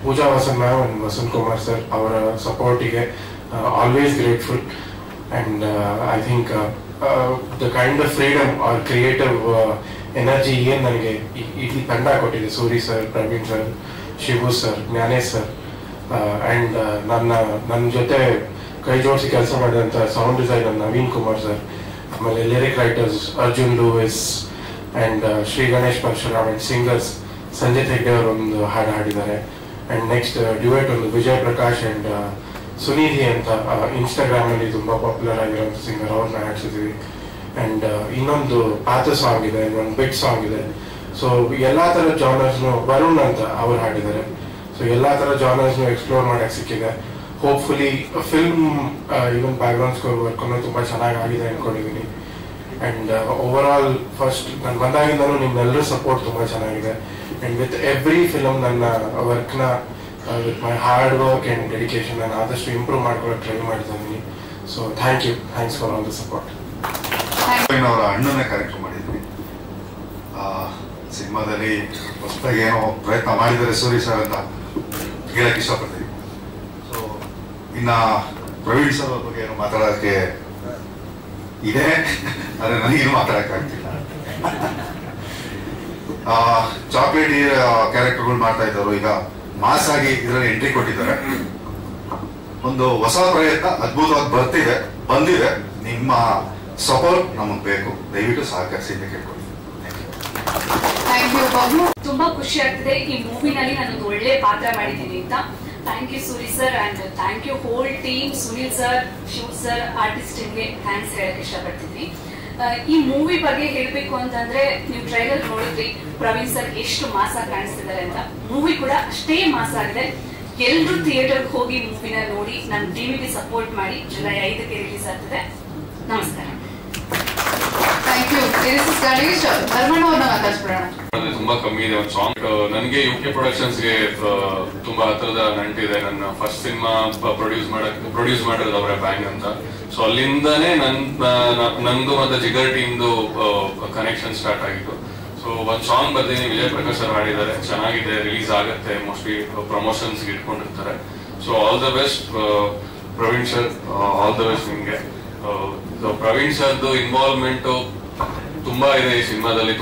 Pooja Vasanth ma'am and Vasanth Kumar sir ಅವರ ಸಪೋರ್ಟಿಗೆ always grateful. And I think the kind of freedom or creative energy ಏನು ನನಗೆ ಇಲ್ಲಿ ತಂಡ ಕೊಟ್ಟಿದೆ, Suri sir, Praveen sir, Shivu sir, Jnanesh sir, and ನನ್ನ ಜೊತೆ ಕೈ ಜೋಡಿಸಿ ಕೆಲಸ ಮಾಡಿದಂಥ sound designer Naveen Kumar sir, ಆಮೇಲೆ lyric writers Arjun Louis and Shri Ganesh Parashuram and singers Sanjay Hegde ಅವರು ಒಂದು ಹಾಡು ಹಾಡಿದ್ದಾರೆ. ಆ್ಯಂಡ್ ನೆಕ್ಸ್ಟ್ ಡ್ಯುಯೆಟ್ ಒಂದು ವಿಜಯ್ ಪ್ರಕಾಶ್ ಆ್ಯಂಡ್ ಸುನಿಧಿ ಅಂತ ಇನ್ಸ್ಟಾಗ್ರಾಮಲ್ಲಿ ತುಂಬ ಪಾಪ್ಯುಲರ್ ಆಗಿರೋಂಥ ಸಿಂಗರ್, ಅವ್ರನ್ನ ಹಾಡಿಸಿದ್ವಿ. ಆ್ಯಂಡ್ ಇನ್ನೊಂದು ಪಾತ ಸಾಂಗ್ ಇದೆ, ಇನ್ನೊಂದು ಬಿಟ್ ಸಾಂಗ್ ಇದೆ. ಸೊ ಎಲ್ಲ ಥರ ಜಾನರ್ಸ್ನು ವರುಣ್ ಅಂತ ಅವ್ರು ಹಾಡಿದ್ದಾರೆ. ಸೊ ಎಲ್ಲ ಥರ ಜಾನರ್ಸ್ನು ಎಕ್ಸ್ಪ್ಲೋರ್ ಮಾಡೋಕ್ಕೆ ಸಿಕ್ಕಿದೆ. Hopefully film even background score ವರ್ಕನ್ನು ತುಂಬ ಚೆನ್ನಾಗಿ ಆಗಿದೆ ಅಂದ್ಕೊಂಡಿದ್ದೀನಿ. ಆ್ಯಂಡ್ ಓವರ್ ಆಲ್ ಫಸ್ಟ್ ನಾನು ಬಂದಾಗಿಂದನೂ ನಿಮ್ಮೆಲ್ಲರ ಸಪೋರ್ಟ್ ತುಂಬ ಚೆನ್ನಾಗಿದೆ. ಆ್ಯಂಡ್ ವಿತ್ ಎವ್ರಿ ಫಿಲಮ್ ನನ್ನ ವರ್ಕ್ನ with my hard work and dedication ನಾನು ಆದಷ್ಟು ಇಂಪ್ರೂವ್ ಮಾಡ್ಕೊಳ್ಳೋಕೆ ಟ್ರೈ ಮಾಡ್ತಾ ಇದ್ದೀನಿ. So thanks for all the support. ಅವರ ಅಣ್ಣನ ಕ್ಯಾರೆಕ್ಟರ್ ಮಾಡಿದ್ವಿ ಸಿನಿಮಾದಲ್ಲಿ. ಹೊಸದಾಗಿ ಏನೋ ಪ್ರಯತ್ನ ಮಾಡಿದರೆ ಸೂರಿ ಸರ್ ಅಂತ ಹೇಳಕ್ಕೆ ಇಷ್ಟಪಡ್ತೀವಿ. ಸೊ ಇನ್ನ ಪ್ರವೀಣ್ ಸರ್ ಅವ್ರ ಬಗ್ಗೆ ಏನೋ ಮಾತಾಡೋಕ್ಕೆ ಇದೆ, ಆದರೆ ನನಗೇನು ಮಾತಾಡೋಕ್ಕಾಗ್ತಿಲ್ಲ. ಚಾಕ್ಲೇಟ್ ಕ್ಯಾರೆಕ್ಟರ್ಗಳು ಮಾಡ್ತಾ ಇದ್ದವರು ಈಗ ಮಾಸ್ ಆಗಿ ಇದರಲ್ಲಿ ಎಂಟ್ರಿ ಕೊಟ್ಟಿದ್ದಾರೆ. ಒಂದು ಹೊಸ ಪ್ರಯತ್ನ ಅದ್ಭುತವಾಗಿ ಬಂದಿದೆ. ನಿಮ್ಮ ಸಪೋರ್ಟ್ ನಮಗೆ ಬೇಕು, ದಯವಿಟ್ಟು ಸಹಕರಿಸಿ ಅಂತ ಕೇಳ್ಕೊಳ್ತೀನಿ. ತುಂಬಾ ಖುಷಿ ಆಗ್ತಿದೆ ಈ ಮೂವಿನಲ್ಲಿ ನಾನೊಂದು ಒಳ್ಳೆ ಪಾತ್ರ ಮಾಡಿದ್ದೀನಿ ಅಂತ. Thank you Suri sir and thank you whole team, Sunil sir, Shiv sir, ಆರ್ಟಿಸ್ಟ್ಗೆ ಥ್ಯಾಂಕ್ಸ್ ಹೇಳಕ್ ಇಷ್ಟಪಡ್ತಿದ್ವಿ. ಈ ಮೂವಿ ಬಗ್ಗೆ ಹೇಳ್ಬೇಕು ಅಂತಂದ್ರೆ ನೀವು ಟ್ರೈಲರ್ ನೋಡಿದ್ರಿ ಪ್ರವೀಣ್ ಸರ್ ಎಷ್ಟು ಮಾಸ ಕಾಣಿಸ್ತಿದ್ದಾರೆ ಅಂತ. ಮೂವಿ ಕೂಡ ಅಷ್ಟೇ ಮಾಸ ಆಗಿದೆ. ಎಲ್ಲರೂ ಥಿಯೇಟರ್ಗೆ ಹೋಗಿ ಮೂವಿನ ನೋಡಿ ನಮ್ಮ ಟೀಮಿಗೆ ಸಪೋರ್ಟ್ ಮಾಡಿ. ಜುಲೈ 5ಕ್ಕೆ ರಿಲೀಸ್ ಆಗ್ತದೆ. ನಮಸ್ಕಾರ. Thank you. Genesis Ganesh Dharmanna ಅವ್ರನ್ನ ಮಾತಾಡ್ಸ್ಬಿಡೋಣ. ತುಂಬಾ ಕಮ್ಮಿ ಇದೆ ಒಂದು ಸಾಂಗ್. ನನಗೆ UK ಪ್ರೊಡಕ್ಷನ್ಸ್ಗೆ ತುಂಬಾ ಹತ್ರದ ನಂಟಿದೆ. ನನ್ನ ಫಸ್ಟ್ ಸಿನಿಮಾ ಪ್ರೊಡ್ಯೂಸ್ ಮಾಡಿರೋದು ಅವರ ಬ್ಯಾಂಗ್ ಅಂತ. ಸೊ ಅಲ್ಲಿಂದಾನೇ ನಂದು ಮತ್ತೆ ಜಿಗರ್ ಟೀಮ್ದು ಕನೆಕ್ಷನ್ ಸ್ಟಾರ್ಟ್ ಆಗಿತ್ತು. ಸೊ ಒಂದ್ ಸಾಂಗ್ ಬರ್ತೀನಿ, ವಿಜಯ್ ಪ್ರಕಾಶ್ ಸರ್ ಹಾಡಿದ್ದಾರೆ, ಚೆನ್ನಾಗಿದೆ, ರಿಲೀಸ್ ಆಗುತ್ತೆ, ಮೋಸ್ಟ್ಲಿ ಪ್ರಮೋಷನ್ಸ್ ಇಟ್ಕೊಂಡಿರ್ತಾರೆ. So all the best Praveen sir, all the best ನಿಮ್ಗೆ. ಪ್ರವೀಣ್ ಸರ್ದು ಇನ್ವಾಲ್ವ್ಮೆಂಟ್ ತುಂಬಾ ಇದೆ ಈ ಸಿನಿಮಾದಲ್ಲಿ.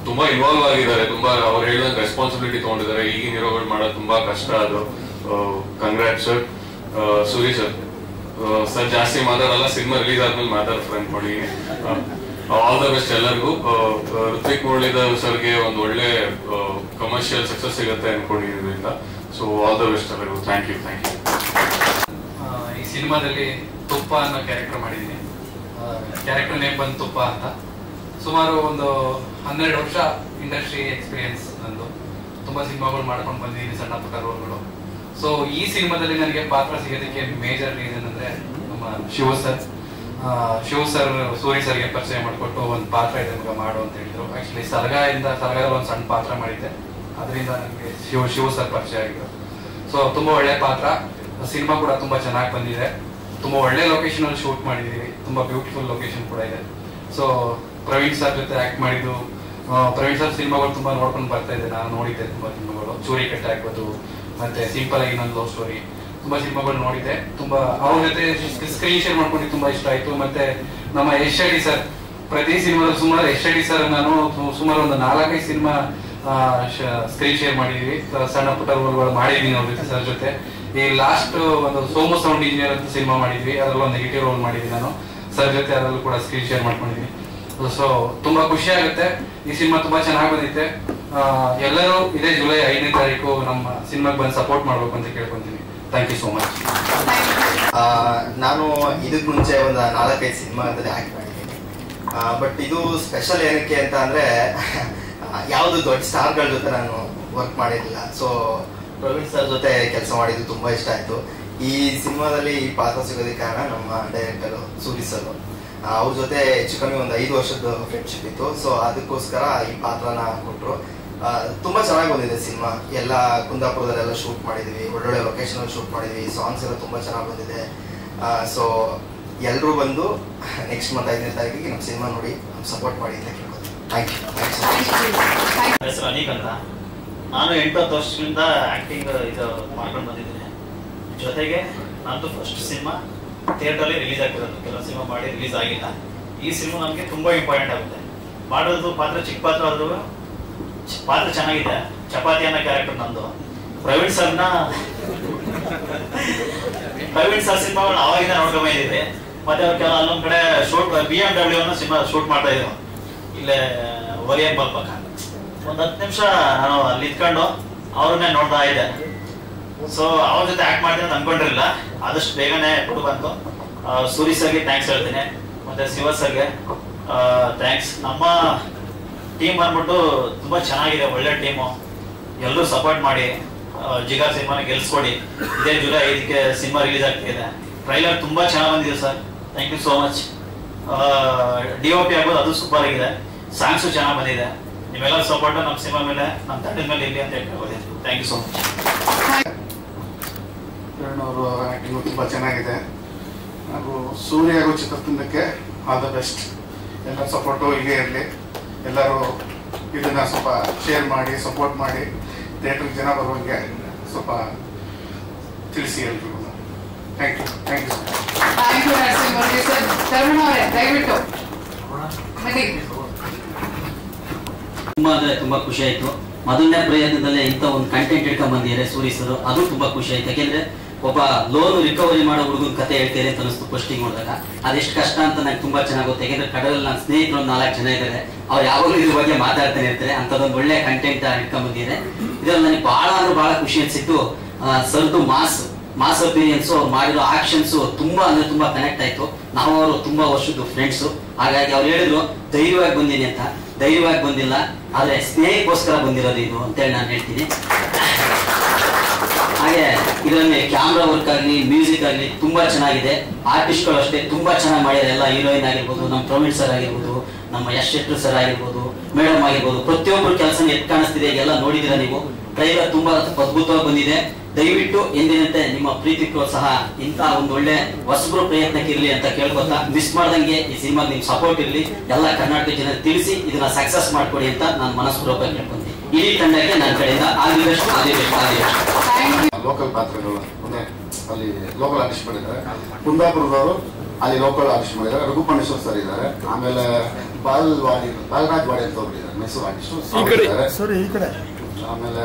ತುಂಬಾ ಇನ್ವಾಲ್ವ್ ಆಗಿದ್ದಾರೆ. ತುಂಬಾ ಅವ್ರು ಹೇಳಿದಂಗೆ ರೆಸ್ಪಾನ್ಸಿಬಿಲಿಟಿ ತಗೊಂಡಿದ್ದಾರೆ. ಈಗಿನ ಹೀರೋಗಳು ಮಾಡೋದು ತುಂಬಾ ಕಷ್ಟ. ಅದು ಕಂಗ್ರಾಟ್ ಸರ್. ಸೂರಿ ಸರ್ ಜಾಸ್ತಿ ಮಾತಾಡಲ್ಲ, ಸಿನಿಮಾ ರಿಲೀಸ್ ಆದ್ಮೇಲೆ ಮಾತಾಡ್ತಾರೆ ಅನ್ಕೊಂಡಿದ್ದೀನಿ. ಆಲ್ ದ ಬೆಸ್ಟ್ ಎಲ್ಲರಿಗೂ. ಋತ್ವಿಕ್ ಮುರಳೀಧರ್ ಸರ್ಗೆ ಒಂದು ಒಳ್ಳೆ ಕಮರ್ಷಿಯಲ್ ಸಕ್ಸಸ್ ಸಿಗುತ್ತೆ ಅನ್ಕೊಂಡಿದ್ರಿಂದ. ಸೊ ಆಲ್ ದ ಬೆಸ್ಟ್ ಎಲ್ಲರಿಗೂ. Thank you. ಈ ಸಿನಿಮಾದಲ್ಲಿ ತುಪ್ಪ ಅನ್ನೋ ಕ್ಯಾರೆಕ್ಟರ್ ಮಾಡಿದ್ದೀನಿ. ಕ್ಯಾರೆಕ್ಟರ್ ನೇಮ್ ಬಂದು ತುಪ್ಪ ಅಂತ. ಸುಮಾರು ಒಂದು 12 ವರ್ಷ ಇಂಡಸ್ಟ್ರಿ ಎಕ್ಸ್ಪೀರಿಯನ್ಸ್ ನಂದು. ತುಂಬಾ ಸಿನಿಮಾಗಳು ಮಾಡ್ಕೊಂಡು ಬಂದಿದ್ದೀನಿ, ಸಣ್ಣ ಪುಟ್ಟ ರೋಲ್ಗಳು. ಸೊ ಈ ಸಿನಿಮಾದಲ್ಲಿ ನನಗೆ ಪಾತ್ರ ಸಿಗೋದಕ್ಕೆ ಮೇಜರ್ ರೀಸನ್ ಅಂದ್ರೆ ನಮ್ಮ ಶಿವ ಸರ್ ಸೂರಿ ಸರ್ಗೆ ಪರಿಚಯ ಮಾಡಿಕೊಟ್ಟು ಒಂದು ಪಾತ್ರ ಇದೆ ಮಗ ಮಾಡು ಅಂತ ಹೇಳಿದ್ರು. ಆಕ್ಚುಲಿ ಸಲಗಾದಲ್ಲಿ ಒಂದು ಸಣ್ಣ ಪಾತ್ರ ಮಾಡಿದ್ದೆ, ಅದರಿಂದ ನನಗೆ ಶಿವ ಸರ್ ಪರಿಚಯ ಆಗಿದ್ರು. ಸೊ ತುಂಬಾ ಒಳ್ಳೆ ಪಾತ್ರ. ಸಿನಿಮಾ ಕೂಡ ತುಂಬಾ ಚೆನ್ನಾಗಿ ಬಂದಿದೆ. ತುಂಬಾ ಒಳ್ಳೆ ಲೊಕೇಶನ್ ಅಲ್ಲಿ ಶೂಟ್ ಮಾಡಿದೀವಿ. ತುಂಬಾ ಬ್ಯೂಟಿಫುಲ್ ಲೊಕೇಶನ್ ಕೂಡ ಇದೆ. ಸೊ ಪ್ರವೀಣ್ ಸರ್ ಜೊತೆ ಆಕ್ಟ್ ಮಾಡಿದ್ದು, ಪ್ರವೀಣ್ ಸರ್ ಸಿನಿಮಾಗಳು ತುಂಬಾ ನೋಡ್ಕೊಂಡು ಬರ್ತಾ ಇದ್ದೆ. ನಾನು ನೋಡಿದ್ದೆ ತುಂಬಾ ಸಿನಿಮಾಗಳು, ಚೂರಿ ಕಟ್ಟೆ ಆಗ್ಬೋದು, ಮತ್ತೆ ಸಿಂಪಲ್ ಆಗಿ ಇನ್ನೊಂದು ಲವ್ ಸ್ಟೋರಿ, ತುಂಬಾ ಸಿನಿಮಾಗಳು ನೋಡಿದ್ದೆ. ತುಂಬಾ ಅವ್ರ ಜೊತೆ ಸ್ಕ್ರೀನ್ ಶೇರ್ ಮಾಡ್ಕೊಂಡು ತುಂಬಾ ಇಷ್ಟ ಆಯ್ತು. ಮತ್ತೆ ನಮ್ಮ SID ಸರ್, ಪ್ರತಿ ಸಿನಿಮಾದಲ್ಲಿ ಸುಮಾರು SID ಸರ್ ನಾನು ಸುಮಾರು ಒಂದು 4-5 ಸಿನಿಮಾ ಸ್ಕ್ರೀನ್ ಶೇರ್ ಮಾಡಿದೀವಿ. ಸಣ್ಣ ಪುಟ್ಟ ರೋಲ್ಗಳು ಮಾಡಿದೀನಿ ಅವ್ರ ಜೊತೆ ಸರ್ ಜೊತೆ. ಈ ಲಾಸ್ಟ್ ಒಂದು ಸೋಮು ಸೌಂಡ್ ಇಂಜಿನಿಯರ್ ಅಂತ ಸಿನಿಮಾ ಮಾಡಿದ್ವಿ, ಅದರಲ್ಲಿ ಒಂದು ನೆಗೆಟಿವ್ ರೋಲ್ ಮಾಡಿದ್ವಿ ನಾನು ಸರ್ ಜೊತೆ. ಅದರಲ್ಲೂ ಕೂಡ ಸ್ಕ್ರೀನ್ ಶೇರ್ ಮಾಡ್ಕೊಂಡಿದ್ವಿ. ಸೊ ತುಂಬಾ ಖುಷಿ ಆಗುತ್ತೆ. ಈ ಸಿನಿಮಾ ತುಂಬಾ ಚೆನ್ನಾಗಿ ಬಂದಿದೆ. ಎಲ್ಲರೂ ಇದೇ ಜುಲೈ 5ನೇ ತಾರೀಕು ನಮ್ಮ ಸಿನಿಮಾಗೆ ಬಂದು ಸಪೋರ್ಟ್ ಮಾಡ್ಬೇಕು ಅಂತ ಕೇಳ್ಕೊಂತೀನಿ. Thank you so much. ನಾನು ಇದಕ್ಕೆ ಮುಂಚೆ ಒಂದು 4-5 ಸಿನಿಮಾದಲ್ಲಿ ಆಕ್ಟ್ ಮಾಡಿದ್ದೀನಿ. ಬಟ್ ಇದು ಸ್ಪೆಷಲ್ ಏನಕ್ಕೆ ಅಂತ ಅಂದ್ರೆ ಯಾವುದು ದೊಡ್ಡ ಸ್ಟಾರ್ಗಳ ಜೊತೆ ನಾನು ವರ್ಕ್ ಮಾಡಿರಲಿಲ್ಲ. ಸೊ ಪ್ರವೀಣ್ ಸರ್ ಜೊತೆ ಕೆಲಸ ಮಾಡಿದ್ದು ತುಂಬಾ ಇಷ್ಟ ಆಯ್ತು. ಈ ಸಿನಿಮಾದಲ್ಲಿ ಈ ಪಾತ್ರ ಸಿಗೋದಕ್ಕೆ ಕಾರಣ ನಮ್ಮ ಡೈರೆಕ್ಟರ್ ಸೂರಿ ಸರ್. ಅವ್ರ ಜೊತೆ ಹೆಚ್ಚು ಕಮ್ಮಿ ಒಂದು 5 ವರ್ಷದ ಫ್ರೆಂಡ್ಶಿಪ್ ಇತ್ತು. ಸೊ ಅದಕ್ಕೋಸ್ಕರ ಈ ಪಾತ್ರನ ಕೊಟ್ಟರು. ತುಂಬಾ ಚೆನ್ನಾಗಿ ಬಂದಿದೆ ಸಿನಿಮಾ. ಎಲ್ಲ ಕುಂದಾಪುರದಲ್ಲೆಲ್ಲ ಶೂಟ್ ಮಾಡಿದ್ವಿ, ಒಳ್ಳೊಳ್ಳೆ ಲೊಕೇಶನ್ ಅಲ್ಲಿ ಶೂಟ್ ಮಾಡಿದ್ವಿ. ಸಾಂಗ್ಸ್ ಎಲ್ಲ ತುಂಬಾ ಚೆನ್ನಾಗಿ ಬಂದಿದೆ. ಸೊ ಎಲ್ಲರೂ ಬಂದು ನೆಕ್ಸ್ಟ್ ಮಂತ್ 5ನೇ ತಾರೀಕಿಗೆ ನಮ್ಮ ಸಿನಿಮಾ ನೋಡಿ ಸಪೋರ್ಟ್ ಮಾಡಿ ಅಂತ ಕೇಳ್ಕೊತೀನಿ. Thank you. ಹೆಸರು ಅನೀಕ್ ಅಂತ. ನಾನು 8-10 ವರ್ಷಗಳಿಂದ ಆಕ್ಟಿಂಗ್ ಇದು ಮಾಡ್ಕೊಂಡು ಬಂದಿದ್ದೀನಿ. ಜೊತೆಗೆ ನಂದು ಫಸ್ಟ್ ಸಿನಿಮಾ ಥಿಯೇಟರ್ ರಿಲೀಸ್ ಆಗ್ತಿರೋದು. ಕೆಲವು ಸಿನಿಮಾ ಮಾಡಿ ರಿಲೀಸ್ ಆಗಿಲ್ಲ. ಈ ಸಿನಿಮಾ ನಮಗೆ ತುಂಬಾ ಇಂಪಾರ್ಟೆಂಟ್ ಆಗುತ್ತೆ. ಮಾಡೋದು ಪಾತ್ರ ಚಿಕ್ಕ ಪಾತ್ರ ಆದ್ರೂ ಪಾತ್ರ ಚೆನ್ನಾಗಿದೆ. ಚಪಾತಿ ಅನ್ನೋ ಕ್ಯಾರೆಕ್ಟರ್ ನಂದು. ಪ್ರವೀಣ್ ಸರ್ ಸಿನಿಮಾಗಳನ್ನ ಅವಾಗಿಂದ ನೋಡ್ಕೊಂಡ್ ಬಂದಿದ್ವಿ. ಮತ್ತೆ ಅವ್ರ ಕೆಲ ಅಲ್ಲೊಂದ್ ಕಡೆ ಶೂಟ್ BMW ಅನ್ನೋ ಸಿನಿಮಾ ಶೂಟ್ ಮಾಡ್ತಾ ಇದ್ರು ಇಲ್ಲೇ ಒರಿಯನ್ ಬಲ್ಪಕ್ಕ. ಒಂದ್ 10 ನಿಮಿಷ ನಾನು ಅಲ್ಲಿ ನಿಂತ್ಕೊಂಡು ಅವ್ರನ್ನೇ ನೋಡ್ತಾ ಇದ್ದೆ. ಸೊ ಅವ್ರ ಜೊತೆ ಆಕ್ಟ್ ಮಾಡ್ತೀನಿ ಅಂತ ಅನ್ಕೊಂಡಿರಲಿಲ್ಲ. ಆದಷ್ಟು ಬೇಗನೆ ಕೊಟ್ಟು ಬಂತು. ಸೂರಿ ಸರ್ಗೆ ಥ್ಯಾಂಕ್ಸ್ ಹೇಳ್ತೀನಿ, ಮತ್ತೆ ಶಿವ ಸರ್ಗೆ ಥ್ಯಾಂಕ್ಸ್. ನಮ್ಮ ಟೀಮ್ ಬಂದ್ಬಿಟ್ಟು ತುಂಬಾ ಚೆನ್ನಾಗಿದೆ, ಒಳ್ಳೆ ಟೀಮು. ಎಲ್ಲರೂ ಸಪೋರ್ಟ್ ಮಾಡಿ ಜಿಗಾರ್ ಸಿನಿಮಾನ ಗೆಲ್ಸ್ಕೊಡಿ. ಇದೇ ಜುಲೈ 5ಕ್ಕೆ ಸಿನಿಮಾ ರಿಲೀಸ್ ಆಗ್ತಿದೆ. ಟ್ರೈಲರ್ ತುಂಬಾ ಚೆನ್ನಾಗಿ ಬಂದಿದೆ sir. Thank you so much. DOP ಆಗ್ಬೋದು, ಅದು ಸೂಪರ್ ಆಗಿದೆ. ಸಾಂಗ್ಸು ಚೆನ್ನಾಗಿ ಬಂದಿದೆ. ನಿಮ್ಮೆಲ್ಲರ ಸಪೋರ್ಟ್ ನಮ್ಮ ಸಿನಿಮಾ ಮೇಲೆ, ನಮ್ಮ ತಂಡದ ಮೇಲೆ ಇರಲಿ ಅಂತ ಹೇಳ್ಬೋದು. Thank you so much. ಅವರು ಆಕ್ಟಿಂಗ್ ತುಂಬಾ ಚೆನ್ನಾಗಿದೆ. ಹಾಗೂ ಸೂರ್ಯ ಹಾಗೂ ಚಿತ್ರತಂಡಕ್ಕೆ ಆಲ್ ದ ಬೆಸ್ಟ್. ಎಲ್ಲರ ಸಪೋರ್ಟು ಹೀಗೆ ಇರಲಿ. ಎಲ್ಲರೂ ಇದನ್ನ ಸ್ವಲ್ಪ ಶೇರ್ ಮಾಡಿ ಸಪೋರ್ಟ್ ಮಾಡಿ ಥಿಯೇಟರ್ಗೆ ಜನ ಬರುವಂಗೆ ಸ್ವಲ್ಪ ತಿಳಿಸಿ ಎಲ್ರಿಗೂ. Thank you. ತುಂಬಾ ಅಂದ್ರೆ ತುಂಬಾ ಖುಷಿ ಆಯ್ತು. ಮೊದಲನೇ ಪ್ರಯತ್ನದಲ್ಲೇ ಇಂಥ ಒಂದು ಕಂಟೆಂಟ್ ಇಟ್ಕೊಂಡ್ ಬಂದಿದ್ದಾರೆ ಸೂರಿ ಸರ್. ಅದು ತುಂಬಾ ಖುಷಿ ಆಯ್ತು. ಯಾಕೆಂದ್ರೆ ಒಬ್ಬ ಲೋನ್ ರಿಕವರಿ ಮಾಡೋ ಹುಡುಗನ ಕತೆ ಹೇಳ್ತೀರಿ ಅಂತ ಅನಿಸ್ತು ಪೋಸ್ಟಿಂಗ್ ನೋಡಿದಾಗ. ಅದೆಷ್ಟು ಕಷ್ಟ ಅಂತ ನಂಗೆ ತುಂಬಾ ಚೆನ್ನಾಗಿ ಗೊತ್ತು. ಯಾಕೆಂದ್ರೆ ಕಡಲಲ್ಲಿ ನನ್ನ ಸ್ನೇಹಿತರು ಒಂದು 4 ಜನ ಇದ್ದಾರೆ. ಅವ್ರು ಯಾವಾಗಲೂ ಇದ್ರ ಬಗ್ಗೆ ಮಾತಾಡ್ತಾನೆ ಇರ್ತಾರೆ. ಅಂತದೊಂದು ಒಳ್ಳೆ ಕಂಟೆಂಟ್ ಇಟ್ಕೊಂಡ್ ಬಂದಿದ್ದಾರೆ. ಇದ್ರಲ್ಲಿ ನನಗೆ ಬಹಳ ಅಂದ್ರೆ ಬಹಳ ಖುಷಿ ಅನ್ಸಿತ್ತು. ಸರ್ದು ಮಾಸ್ ಅಪಿರಿಯನ್ಸ್, ಅವ್ರು ಮಾಡಿರೋ ಆಕ್ಷನ್ಸ್ ತುಂಬಾ ಅಂದ್ರೆ ತುಂಬಾ ಕನೆಕ್ಟ್ ಆಯ್ತು. ನಾವು ಅವರು ತುಂಬಾ ವರ್ಷದ್ದು ಫ್ರೆಂಡ್ಸ್. ಹಾಗಾಗಿ ಅವ್ರು ಹೇಳಿದ್ರು ಧೈರ್ಯವಾಗಿ ಬಂದೀನಿ ಅಂತ. ಧೈರ್ಯವಾಗಿ ಬಂದಿಲ್ಲ, ಆದ್ರೆ ಸ್ನೇಹಕ್ಕೋಸ್ಕರ ಬಂದಿರೋದು ಇದು ಅಂತೇಳಿ ನಾನು ಹೇಳ್ತೀನಿ. ಹಾಗೆ ಇದರಲ್ಲಿ ಕ್ಯಾಮ್ರಾ ವರ್ಕ್ ಆಗಲಿ ಮ್ಯೂಸಿಕ್ ಆಗಲಿ ತುಂಬಾ ಚೆನ್ನಾಗಿದೆ. ಆರ್ಟಿಸ್ಟ್ಗಳು ಅಷ್ಟೇ ತುಂಬಾ ಚೆನ್ನಾಗಿ ಮಾಡಿದ್ದಾರೆ. ಎಲ್ಲ ಹೀರೋಯಿನ್ ಆಗಿರ್ಬೋದು, ನಮ್ಮ ಪ್ರವೀಣ್ ಸರ್ ಆಗಿರ್ಬೋದು, ನಮ್ಮ ಯಶ್ ಶೆಟ್ಟಿ ಸರ್ ಆಗಿರ್ಬೋದು, ಮೇಡಮ್ ಆಗಿರ್ಬೋದು, ಪ್ರತಿಯೊಬ್ಬರು ಕೆಲಸ ಎತ್ ಕಾಣಿಸ್ತಿದೆ. ಎಲ್ಲ ನೋಡಿದಿರ ನೀವು. ಟ್ರೈಲರ್ ತುಂಬಾ ಅದ್ಭುತವಾಗಿ ಬಂದಿದೆ. ದಯವಿಟ್ಟು ಎಂದಿನಂತೆ ನಿಮ್ಮ ಪ್ರೀತಿ ಪ್ರೋತ್ಸಾಹ ಇಂಥ ಒಂದು ಒಳ್ಳೆ ಹೊಸಬ್ರು ಪ್ರಯತ್ನಕ್ಕೆ ಇರಲಿ ಅಂತ ಕೇಳ್ಕೊತಾ, ಮಿಸ್ ಮಾಡ್ದಂಗೆ ಈ ಸಿನಿಮಾಗೆ ನಿಮ್ ಸಪೋರ್ಟ್ ಇರಲಿ. ಎಲ್ಲ ಕರ್ನಾಟಕ ಜನ ತಿಳಿಸಿ ಇದನ್ನ ಸಕ್ಸಸ್ ಮಾಡ್ಕೊಡಿ ಅಂತ ನಾನು ಮನಸ್ಪೂರ್ವಕ ಕೇಳ್ಕೊಂತೀನಿ. ಇಡೀ ತಂಡಕ್ಕೆ ನನ್ನ ಕಡೆಯಿಂದ ಆದಿವೆಸ್ಟ್. ಲೋಕಲ್ ಪಾತ್ರಗಳು ಅಂದ್ರೆ ಅಲ್ಲಿ ಲೋಕಲ್ ಆರ್ಟಿಸ್ಟ್ ಮಾಡಿದ್ದಾರೆ. ಕುಂದಾಪುರದವರು ಅಲ್ಲಿ ಲೋಕಲ್ ಆರ್ಟಿಸ್ಟ್ ಮಾಡಿದ್ದಾರೆ. ರಘುಪಣೇಶ್ವರ್ ಸರ್ ಇದ್ದಾರೆ. ಆಮೇಲೆ ಬಾಲರಾಜ್ ವಾಡಿ ಅಂತ ಒಬ್ರು ಇದ್ದಾರೆ, ಮೈಸೂರು ಆರ್ಟಿಸ್ಟ್. ಆಮೇಲೆ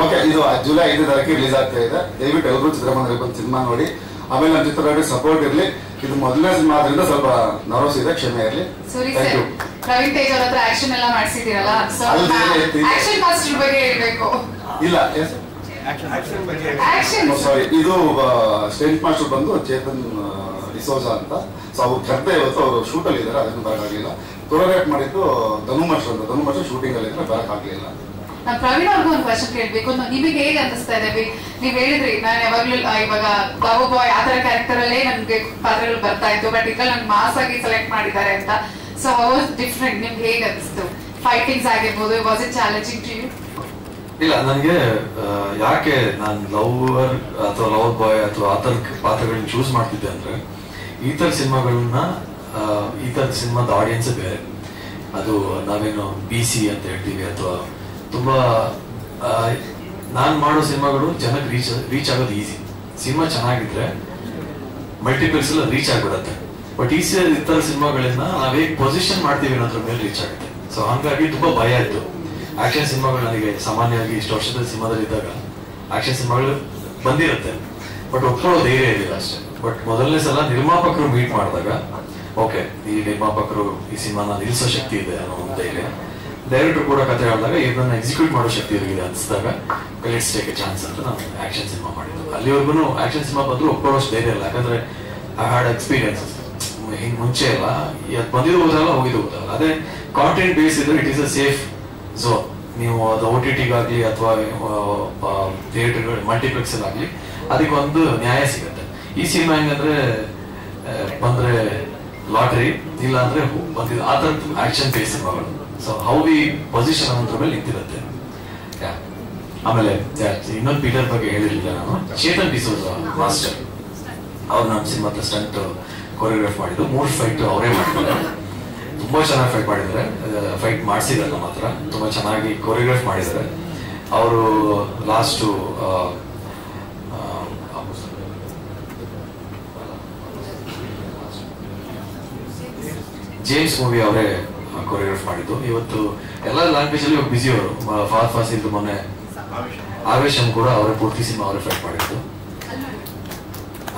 ಓಕೆ, ಇದು ಜುಲೈ 5 ತಾರೀಕು ರಿಲೀಸ್ ಆಗ್ತಾ ಇದೆ. ದಯವಿಟ್ಟು ಎಲ್ಲರೂ ಚಿತ್ರಮಂದಿರಕ್ಕೆ ಬಂದು ಸಿನಿಮಾ ನೋಡಿ. ಆಮೇಲೆ ನಮ್ಮ ಚಿತ್ರದಲ್ಲಿ ಸಪೋರ್ಟ್ ಇರಲಿ. ಇದು ಮೊದಲನೇ ಸಿನಿಮಾ ಆದ್ರಿಂದ ಸ್ವಲ್ಪ ನರ್ವಸ್ ಇದೆ, ಕ್ಷಮೆ ಇರಲಿ. Thank you. ಪ್ರವೀಣ್ ತೇಜ್ ಅವ್ರ ಹತ್ರ ಆಕ್ಷನ್ ಎಲ್ಲ ಮಾಡಿಸಿದಿರಲ್ಲ, ಆಕ್ಷನ್ ಮಾಸ್ಟರ್ ಬಗ್ಗೆ ಹೇಳ್ಬೇಕು. ಇಲ್ಲ, ಸಾರಿ, ಇದು ಸ್ಟೇಟ್ ಮಾಸ್ಟರ್ ಬಂದು ಚೇತನ್ ಡಿಸೋಜಾ ಅಂತ. ಸೊ ಅವ್ರ ಕರ್ತೆ ಇವತ್ತು ಅವರು ಶೂಟ್ ಅಲ್ಲಿ ಇದ್ದಾರೆ, ಅದನ್ನು ಬರೋಕ್ಕಾಗಲಿಲ್ಲ. ಕೊರಿಯೋಗ್ರಾಫ್ ಮಾಡಿದ್ದು ಧನು ಮಾಸ್ಟರ್ ಅಂತ. ಧನು ಮಾಸ್ಟರ್ ಶೂಟಿಂಗ್ ಅಲ್ಲಿ ಇದ್ರೆ ಬರೋಕ್ಕಾಗಲಿಲ್ಲ. ನಾನು ಪ್ರವೀಣ್ ಅವ್ರಿಗೂ ಒಂದು ಕ್ವಶನ್ ಕೇಳ್ಬೇಕು. ನಿಮಗೆ ಹೇಗೆ ಅನಿಸ್ತಾ ಇದೆ? ನೀವ್ ಹೇಳಿದ್ರಿ ನಾನು ಯಾವಾಗ್ಲೂ ಇವಾಗ ಬಾಬು ಬಾಯ್ ಆ ತರ ಕ್ಯಾರೆಕ್ಟರ್ ಅಲ್ಲೇ ನನ್ಗೆ ಪಾತ್ರಗಳು ಬರ್ತಾ ಇತ್ತು, ಬಟ್ ಈಗ ನನ್ಗೆ ಮಾಸ್ ಆಗಿ ಸೆಲೆಕ್ಟ್ ಮಾಡಿದ್ದಾರೆ ಅಂತ. So how was different? ನಿಮ್ಗೆ ಹೇಗೆ ಅನಿಸ್ತು? ಫೈಟಿಂಗ್ಸ್ ಆಗಿರ್ಬೋದು, was it challenging to you? ಇಲ್ಲ, ನನಗೆ ಯಾಕೆ ನಾನು ಲವರ್ ಅಥವಾ ಲವರ್ ಬಾಯ್ ಅಥವಾ ಆ ಥರ ಪಾತ್ರಗಳನ್ನ ಚೂಸ್ ಮಾಡ್ತಿದ್ದೆ ಅಂದ್ರೆ, ಈ ಥರ ಸಿನಿಮಾಗಳನ್ನ ಈ ಥರದ ಸಿನಿಮಾದ ಆಡಿಯನ್ಸ್ ಬೇರೆ. ಅದು ನಾವೇನು BC ಅಂತ ಹೇಳ್ತೀವಿ, ಅಥವಾ ತುಂಬಾ ನಾನು ಮಾಡೋ ಸಿನಿಮಾಗಳು ಜನಕ್ಕೆ ರೀಚ್ ಆಗೋದು ಈಸಿ. ಸಿನಿಮಾ ಚೆನ್ನಾಗಿದ್ರೆ ಮಲ್ಟಿಪ್ಲೆಕ್ಸ್ ಎಲ್ಲ ರೀಚ್ ಆಗ್ಬಿಡತ್ತೆ. ಬಟ್ ಈ ಥರ ಸಿನಿಮಾಗಳನ್ನ ನಾವ್ ಹೇಗೆ ಪೊಸಿಷನ್ ಮಾಡ್ತೀವಿ ಅನ್ನೋದ್ರ ಮೇಲೆ ರೀಚ್ ಆಗುತ್ತೆ. ಸೊ ಹಂಗಾಗಿ ತುಂಬಾ ಭಯ ಇತ್ತು. ಆಕ್ಷನ್ ಸಿನಿಮಾಗಳು ನನಗೆ ಸಾಮಾನ್ಯವಾಗಿ ಇಷ್ಟು ವರ್ಷದ ಸಿನಿಮಾದಲ್ಲಿ ಇದ್ದಾಗ ಆಕ್ಷನ್ ಸಿನಿಮಾಗಳು ಬಂದಿರುತ್ತೆ, ಬಟ್ ಒಪ್ಕೊಳ್ಳೋ ಧೈರ್ಯ ಇರಲಿಲ್ಲ ಅಷ್ಟೇ. ಬಟ್ ಮೊದಲನೇ ಸಲ ನಿರ್ಮಾಪಕರು ಮೀಟ್ ಮಾಡಿದಾಗ, ಓಕೆ, ಈ ನಿರ್ಮಾಪಕರು ಈ ಸಿನಿಮಾನ ನಿಲ್ಲಿಸೋ ಶಕ್ತಿ ಇದೆ ಅನ್ನೋ ಒಂದು ಧೈರ್ಯ, ಡೈರೆಕ್ಟರ್ ಕೂಡ ಕತೆ ಹೇಳಿದಾಗ ಇದನ್ನ ಎಕ್ಸಿಕ್ಯೂಟ್ ಮಾಡೋ ಶಕ್ತಿ ಇರಲಿದೆ ಅನಿಸಿದಾಗ, ಲೆಟ್ಸ್ ಟೇಕ್ ಎ ಚಾನ್ಸ್ ಅಂತ ನಾನು ಆಕ್ಷನ್ ಸಿನಿಮಾ ಮಾಡಿದ್ದು. ಅಲ್ಲಿವರೆಗೂ ಆಕ್ಷನ್ ಸಿನಿಮಾ ಬಂದ್ರು ಒಪ್ಕೊಳ್ಳೋಷ್ಟು ಧೈರ್ಯ ಇಲ್ಲ, ಯಾಕಂದ್ರೆ ಐ ಹ್ಯಾಡ್ ಎಕ್ಸ್ಪೀರಿಯನ್ಸಸ್. ಹಿಂಗ್ ಮುಂಚೆ ಎಲ್ಲ ಬಂದಿದ್ದು ಹೋದಲ್ಲ, ಹೋಗಿದ್ದು ಹೋದಲ್ಲ. ಅದೇ ಕಾಂಟೆಂಟ್ ಬೇಸ್ ಇದ್ರೆ it is a safe zone. ನೀವು ಅದು OTTಗಾಗ್ಲಿ ಅಥವಾ ಥಿಯೇಟರ್ಗಳು ಮಲ್ಟಿಪ್ಲೆಕ್ಸ್ ಆಗಲಿ ಅದಕ್ಕೊಂದು ನ್ಯಾಯ ಸಿಗುತ್ತೆ. ಈ ಸಿನಿಮಾ ಹೆಂಗಂದ್ರೆ ಬಂದ್ರೆ ಲಾಟರಿ, ಇಲ್ಲ ಅಂದ್ರೆ ಬಂದಿದ್ದು ಆ ಥರದ್ದು ಆಕ್ಷನ್ ಬೇಸ್ ಸಿನಿಮಾಗಳು. ಸೊ ಹೌ ವಿ ಪೊಸಿಷನ್ ಅನ್ನೋದ್ರ ಮೇಲೆ ನಿಂತಿರುತ್ತೆ. ಆಮೇಲೆ ಇನ್ನೊಂದು ಪೀಟರ್ ಬಗ್ಗೆ ಹೇಳಿರ್ಲಿಲ್ಲ ನಾನು, ಚೇತನ್ ಡಿಸೋಜಾ ಮಾಸ್ಟರ್, ಅವ್ರು ನಮ್ಮ ಸಿನಿಮಾದ ಸ್ಟಂಟ್ ಕೊರಿಯೋಗ್ರಾಫ್ ಮಾಡಿದ್ರು. 3 ಫೈಟ್ ಅವರೇ ಮಾಡಿದ್ದಾರೆ. ತುಂಬಾ ಚೆನ್ನಾಗಿ ಫೈಟ್ ಮಾಡಿದ್ದಾರೆ. ಫೈಟ್ ಮಾಡಿಸಿದ್ದಾರೆ ನಮ್ಮ ಹತ್ರ, ತುಂಬಾ ಚೆನ್ನಾಗಿ ಕೊರಿಯೋಗ್ರಾಫ್ ಮಾಡಿದ್ದಾರೆ ಅವರು. ಲಾಸ್ಟು ಜೇಮ್ಸ್ ಮೂವಿ ಅವರೇ ಕೊರಿಯೋಗ್ರಾಫ್ ಮಾಡಿದ್ದು. ಇವತ್ತು ಎಲ್ಲ ಲ್ಯಾಂಗ್ವೇಜ್ ಅಲ್ಲಿ ಬಿಸಿ ಅವರು. ಫಾಸ್ಟ್ ಫಾಸಿಲ್ ಮೊನ್ನೆ ಆವೇಶಂ ಕೂಡ ಅವರೇ ಪೂರ್ತಿ ಸಿನಿಮಾ ಅವರೇ ಫೈಟ್ ಮಾಡಿದ್ದು.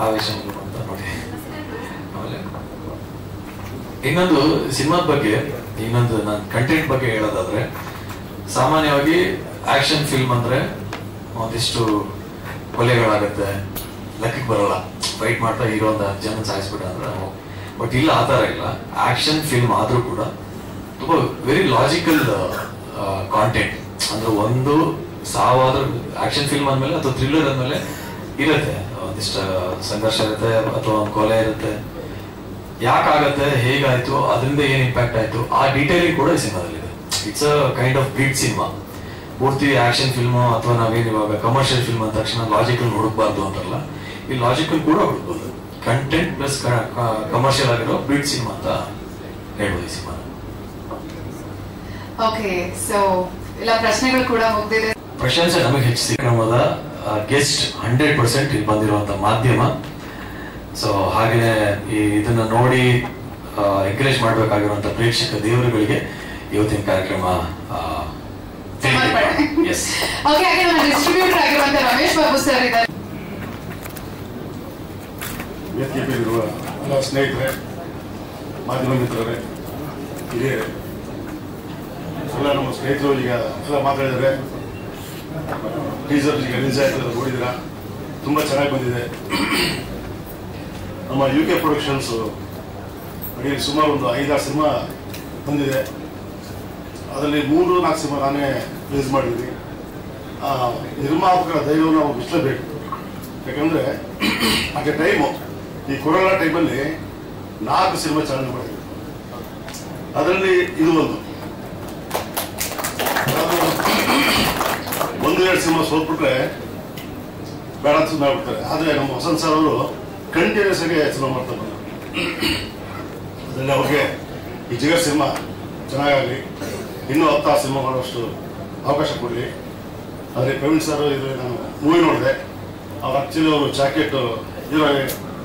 ಆವೇಶಂ ಅಂತ ನೋಡಿ. ಆಮೇಲೆ ಇನ್ನೊಂದು ಸಿನಿಮಾದ ಬಗ್ಗೆ, ಇನ್ನೊಂದು ನಾನು ಕಂಟೆಂಟ್ ಬಗ್ಗೆ ಹೇಳೋದಾದ್ರೆ, ಸಾಮಾನ್ಯವಾಗಿ ಆಕ್ಷನ್ ಫಿಲ್ಮ್ ಅಂದ್ರೆ ಒಂದಿಷ್ಟು ಕೊಲೆಗಳಾಗತ್ತೆ, ಲೆಕ್ಕಕ್ಕೆ ಬರಲ್ಲ. ಫೈಟ್ ಮಾಡ್ತಾ ಹೀರೋ ಒಂದು ಜನ ಸಾಯಿಸ್ಬಿಟ್ಟ ಅಂದ್ರೆ, ಬಟ್ ಇಲ್ಲ, ಆ ಥರ ಇಲ್ಲ. ಆಕ್ಷನ್ ಫಿಲ್ಮ್ ಆದ್ರೂ ಕೂಡ ತುಂಬಾ ವೆರಿ ಲಾಜಿಕಲ್ ಕಾಂಟೆಂಟ್. ಅಂದ್ರೆ ಒಂದು ಸಾವಾದ್ರೂ ಆಕ್ಷನ್ ಫಿಲ್ಮ್ ಅಂದ್ಮೇಲೆ ಅಥವಾ ಥ್ರಿಲ್ಲರ್ ಅಂದ್ಮೇಲೆ ಇರುತ್ತೆ, ಒಂದಿಷ್ಟು ಸಂಘರ್ಷ ಇರುತ್ತೆ ಅಥವಾ ಒಂದು ಕೊಲೆ ಇರುತ್ತೆ. ಯಾಕಾಗತ್ತೆ, ಹೇಗಾಯ್ತು, ಅದರಿಂದ ಏನ್ ಇಂಪ್ಯಾಕ್ಟ್ ಆಯ್ತು, ಆ ಡೀಟೇಲಿಂಗ್ ಕೂಡ ಈ ಸಿನಿಮಾದಲ್ಲಿದೆ. It's a kind of beat cinema. ಪೂರ್ತಿ ಆಕ್ಷನ್ ಫಿಲ್ಮ್ ಅಥವಾ ನಾವೇನು ಇವಾಗ ಕಮರ್ಷಿಯಲ್ ಫಿಲ್ಮ್ ಅಂದ ತಕ್ಷಣ ಲಾಜಿಕಲ್ ಹುಡುಕ್ಬಾರ್ದು ಅಂತಾರಲ್ಲ, ಈ ಲಾಜಿಕಲ್ ಕೂಡ ಹುಡುಕ್ಬೋದು. ಕಂಟೆಂಟ್ ಪ್ಲಸ್ ಕಮರ್ಷಿಯಲ್ ಆಗಿರೋ ಬೀಟ್ ಸಿನಿಮಾ ಅಂತ ಹೇಳ್ಬೋದು ಈ ಸಿನಿಮಾ. ಓಕೆ, ಸೊ ಎಲ್ಲ ಪ್ರಶ್ನೆಗಳು ಕೂಡ ಮುಗಿದಿದೆ. ಪ್ರಶಂಸೆ ನಮಗೆ ಹೆಚ್ಚು ಸಿಕ್ಕಿದ ಗೆಸ್ಟ್ 100% ಇಲ್ಲಿ ಬಂದಿರುವಂತ ಮಾಧ್ಯಮ. ಸೊ ಹಾಗೆಯೇ ಇದನ್ನ ನೋಡಿ ಎಂಕರೇಜ್ ಮಾಡಬೇಕಾಗಿರುವಂತ ಪ್ರೇಕ್ಷಕ ದೇವರುಗಳಿಗೆ ಇವತ್ತಿನ ಕಾರ್ಯಕ್ರಮ ಡಿಸ್ಟ್ರಿಬ್ಯೂಟರ್ ಆಗಿರುವಂತ ರಮೇಶ್ ಬಾಬು ಸರ್ ಇದ್ದಾರೆ. ವೇದಿಕೆಯಲ್ಲಿರುವ ಎಲ್ಲ ಸ್ನೇಹಿತರೆ, ಮಾಧ್ಯಮ ಮಿತ್ರರೇ, ಹಿರಿಯರೇ, ಎಲ್ಲ ನಮ್ಮ ಸ್ನೇಹಿತರು ಈಗ ಎಲ್ಲ ಮಾತಾಡಿದ್ದಾರೆ. ಟೀಸರ್ ಈಗ ರಿಲೀಸ್ ಆಯ್ತು, ನೋಡಿದ್ದೀರಾ, ತುಂಬ ಚೆನ್ನಾಗಿ ಬಂದಿದೆ. ನಮ್ಮ UK ಪ್ರೊಡಕ್ಷನ್ಸ್ ಅಡಿಯಲ್ಲಿ ಸುಮಾರು ಒಂದು 5-6 ಸಿನಿಮಾ ಬಂದಿದೆ. ಅದರಲ್ಲಿ 3-4 ಸಿನಿಮಾ ನಾನೇ ರಿಲೀಸ್ ಮಾಡಿದ್ದೀನಿ. ನಿರ್ಮಾಪಕರ ಧೈರ್ಯವನ್ನು ನಾವು ಮೆಚ್ಚಲೇಬೇಕು. ಯಾಕಂದರೆ ಅಟ್ ಎ ಟೈಮು ಈ ಕೊರೋನಾ ಟೈಮಲ್ಲಿ 4 ಸಿನಿಮಾ ಚಾಲನೆ ಮಾಡಿದ್ವಿ. ಅದರಲ್ಲಿ ಇದು ಒಂದು 1-2 ಸಿನಿಮಾ ಸೋತ್ಬಿಟ್ರೆ ಬೇಡ ಅಂತ ಸುಮ್ಮನೆ ಆಗ್ಬಿಡ್ತಾರೆ. ಆದರೆ ನಮ್ಮ ವಸಂತ್ ಸರ್ ಅವರು ಕಂಟಿನ್ಯೂಸ್ ಆಗಿ ಸಿನಿಮಾ ಮಾಡ್ತಾ ಬಂದರು. ಅದರಲ್ಲಿ ಅವ್ರಿಗೆ ಈ ಜಿಗರ್ ಸಿನಿಮಾ ಚೆನ್ನಾಗಾಗಲಿ, ಇನ್ನೂ 10 ಸಿನಿಮಾ ಮಾಡೋಷ್ಟು ಅವಕಾಶ ಕೊಡಲಿ. ಆದರೆ ಪ್ರವೀಣ್ ಸರ್ ಇದು ನಾನು ಮೂವಿ ನೋಡಿದೆ. ಅವ್ರು ಆಕ್ಚುಲಿ ಅವರು ಜಾಕೆಟ್ ಹೀರೋ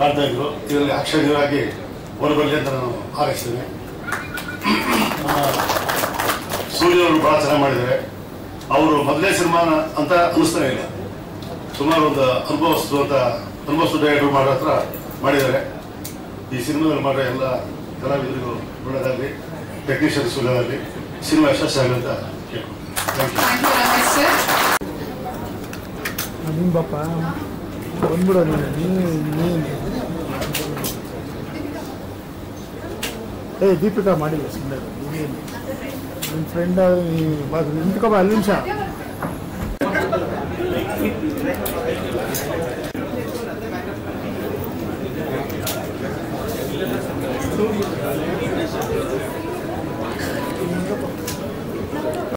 ಆಡ್ತಾ ಇದ್ರು. ಇದರಲ್ಲಿ ಆಕ್ಷನ್ ಹೀರೋ ಆಗಿ ಹೊರಬರಲಿ ಅಂತ ನಾನು ಹಾರೈಸ್ತೇನೆ. ಸೂರ್ಯ ಅವರು ಭಾಳ ಚೆನ್ನಾಗಿ ಮಾಡಿದ್ದಾರೆ. ಅವರು ಮೊದಲನೇ ಸಿನಿಮಾ ಅಂತ ಅನ್ನಿಸ್ತಾನೆ ಇಲ್ಲ, ಸುಮಾರು ಒಂದು ಅನುಭವಿಸ್ತು ಡೈರೆಕ್ಟರ್ ಮಾಡೋ ಹತ್ರ ಮಾಡಿದ್ದಾರೆ. ಈ ಸಿನಿಮಾದಲ್ಲಿ ಮಾಡೋ ಎಲ್ಲ ಕಲಾವಿದರಿಗೂ ಒಳ್ಳೆಯದಾಗಲಿ, ಟೆಕ್ನಿಷಿಯನ್ಸ್ ಒಳ್ಳೆಯದಾಗಲಿ, ಸಿನಿಮಾ ಯಶಸ್ಸಾಗಲಿ ಅಂತ ನಿಂಬಪ್ಪ ಬಂದ್ಬಿಡೋ ನೀನು ದೀಪಿಕಾ ಮಾಡಿಲ್ಲ ಸುಮ್ಮನೆ ನಿಮ್ಮ ಫ್ರೆಂಡ್ ನಿಂತ್ಕೊಬ ಅಲ್ಲಿ ನಿಮಿಷ